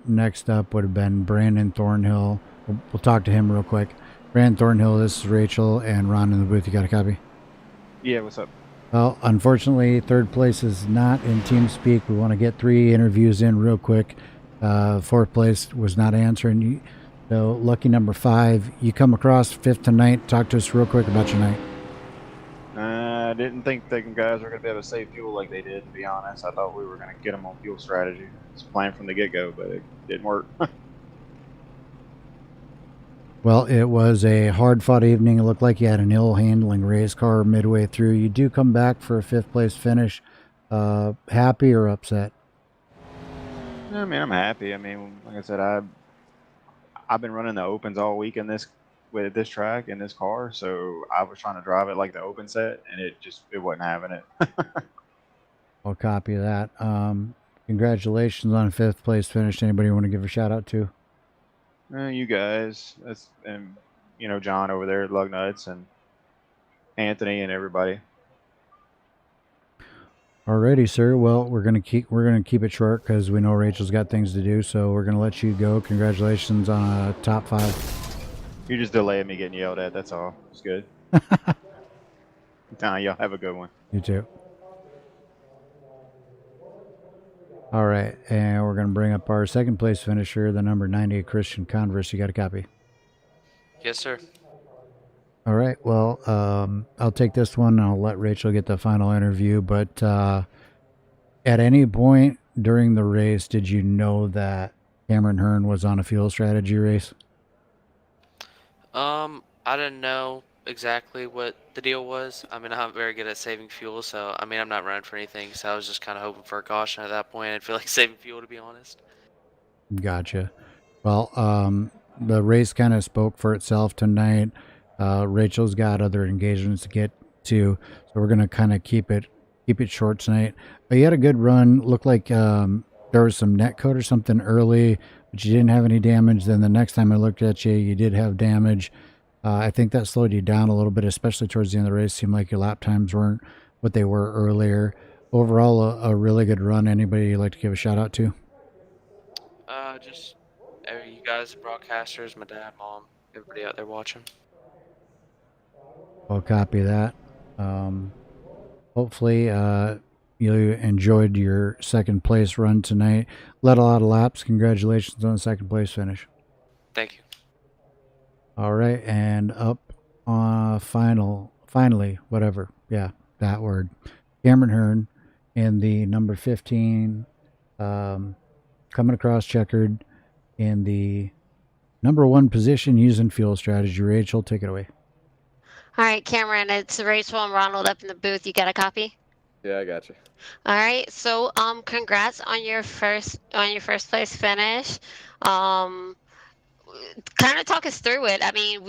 Next up would have been Brandon Thornhill. We'll talk to him real quick. Brandon Thornhill, this is Rachel and Ron in the booth. You got a copy? Yeah, what's up? Well, unfortunately, third place is not in TeamSpeak. We want to get 3 interviews in real quick. Fourth place was not answering. So, lucky number 5. You come across 5th tonight. Talk to us real quick about your night. I didn't think the guys were going to be able to save fuel like they did, to be honest. I thought we were going to get them on fuel strategy. It's planned from the get-go, but it didn't work. Well, it was a hard-fought evening. It looked like you had an ill-handling race car midway through. You do come back for a 5th-place finish. Happy or upset? I mean, I'm happy. I mean, like I said, I've been running the opens all week with this track and this car, so I was trying to drive it like the open set, and it wasn't having it. I'll copy that. Congratulations on a 5th-place finish. Anybody you want to give a shout-out to? You guys, and John over there at Lug Nuts and Anthony and everybody. Alrighty, sir. Well, we're gonna keep it short because we know Rachel's got things to do. So we're gonna let you go. Congratulations on a top 5. You're just delaying me getting yelled at. That's all. It's good. Nah, y'all have a good one. You too. All right, and we're gonna bring up our 2nd-place finisher, the number 90 Christian Converse. You got a copy? Yes, sir. All right. Well, I'll take this one. I'll let Rachel get the final interview. But at any point during the race, did you know that Cameron Hearn was on a fuel strategy race? I didn't know exactly what the deal was. I mean, I'm not very good at saving fuel, so I mean, I'm not running for anything, so I was just kind of hoping for a caution at that point. I feel like saving fuel, to be honest. Gotcha. Well, the race kind of spoke for itself tonight. Rachel's got other engagements to get to, so we're gonna kind of keep it short tonight. But you had a good run. Looked like there was some net code or something early, but you didn't have any damage. Then the next time I looked at you, you did have damage. I think that slowed you down a little bit, especially towards the end of the race. Seemed like your lap times weren't what they were earlier. Overall, a really good run. Anybody you'd like to give a shout out to? Just you guys, broadcasters, my dad, mom, everybody out there watching. I'll copy that. Hopefully, you enjoyed your 2nd-place run tonight. Led a lot of laps. Congratulations on the 2nd-place finish. Thank you. All right, and up finally, whatever. Yeah, that word. Cameron Hearn in the number 15, coming across checkered in the number 1 position using fuel strategy. Rachel, take it away. All right, Cameron, it's Rachel and Ronald up in the booth. You got a copy? Yeah, I got you. All right. So, congrats on your first place finish. Um, kind of talk us through it. I mean,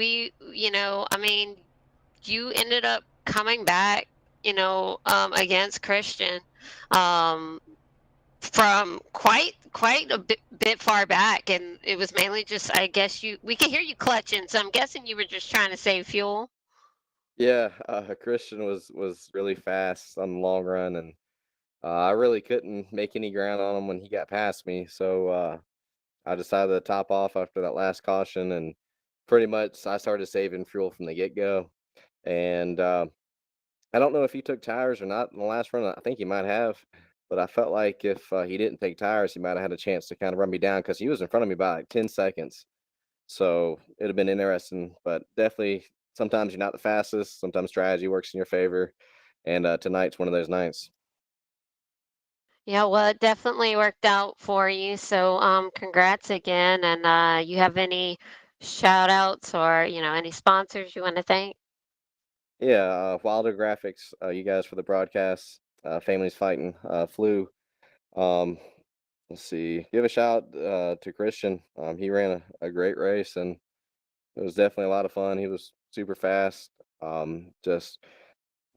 you ended up coming back, against Christian, um, from quite a bit far back, and it was mainly just, I guess we could hear you clutching, so I'm guessing you were just trying to save fuel. Yeah, Christian was really fast on the long run, and I really couldn't make any ground on him when he got past me. So I decided to top off after that last caution, and pretty much I started saving fuel from the get go. And I don't know if he took tires or not in the last run. I think he might have, but I felt like if he didn't take tires, he might have had a chance to kind of run me down because he was in front of me by like 10 seconds. So it'd have been interesting, but definitely sometimes you're not the fastest. Sometimes strategy works in your favor. And tonight's one of those nights. Yeah, well, it definitely worked out for you. So, congrats again. And you have any shout outs or, any sponsors you want to thank? Yeah, Wilder Graphics, you guys for the broadcast. Families Fighting, Flu. Um, let's see. Give a shout to Christian. He ran a great race, and It was definitely a lot of fun. He was super fast. Just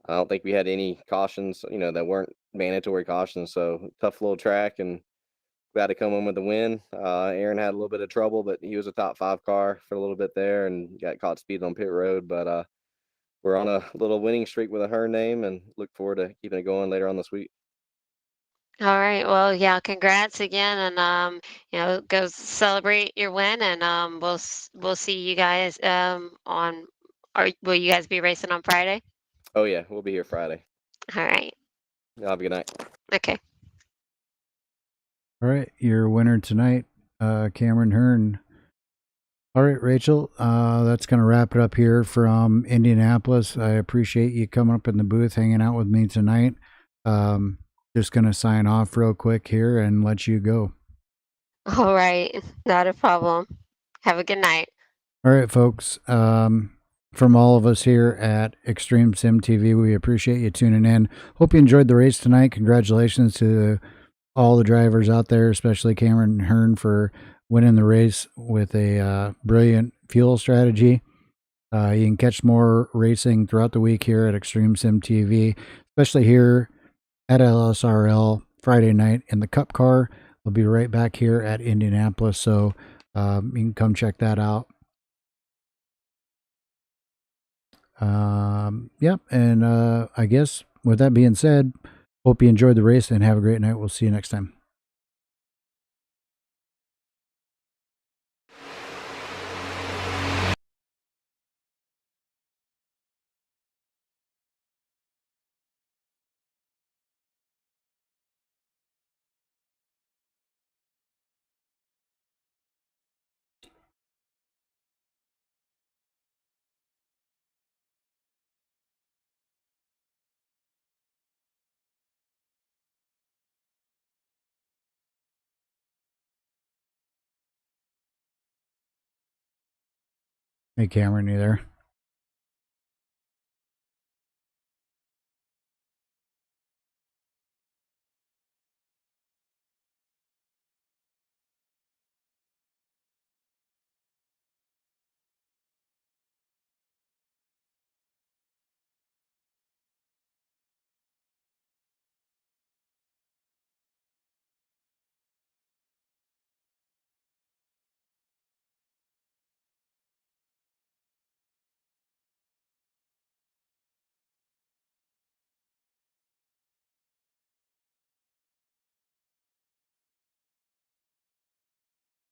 I don't think we had any cautions, that weren't mandatory cautions. So tough little track, and glad to come in with the win. Aaron had a little bit of trouble, but he was a top 5 car for a little bit there and got caught speeding on pit road. But we're on a little winning streak with a her name, and look forward to keeping it going later on this week. All right. Well, yeah, congrats again, and go celebrate your win, and we'll see you guys on. Or will you guys be racing on Friday? Oh yeah, we'll be here Friday. All right. Y'all have a good night. Okay. All right, your winner tonight, Cameron Hearn. All right, Rachel, that's going to wrap it up here from Indianapolis. I appreciate you coming up in the booth, hanging out with me tonight. Just going to sign off real quick here and let you go. All right. Not a problem. Have a good night. All right, folks. From all of us here at Extreme Sim TV, we appreciate you tuning in. Hope you enjoyed the race tonight. Congratulations to all the drivers out there, especially Cameron Hearn for winning the race with a brilliant fuel strategy. You can catch more racing throughout the week here at Extreme Sim TV, especially here at LSRL Friday night in the Cup car. We'll be right back here at Indianapolis, so you can come check that out. Yep, and I guess with that being said, hope you enjoyed the race and have a great night. We'll see you next time. Hey, Cameron, you there?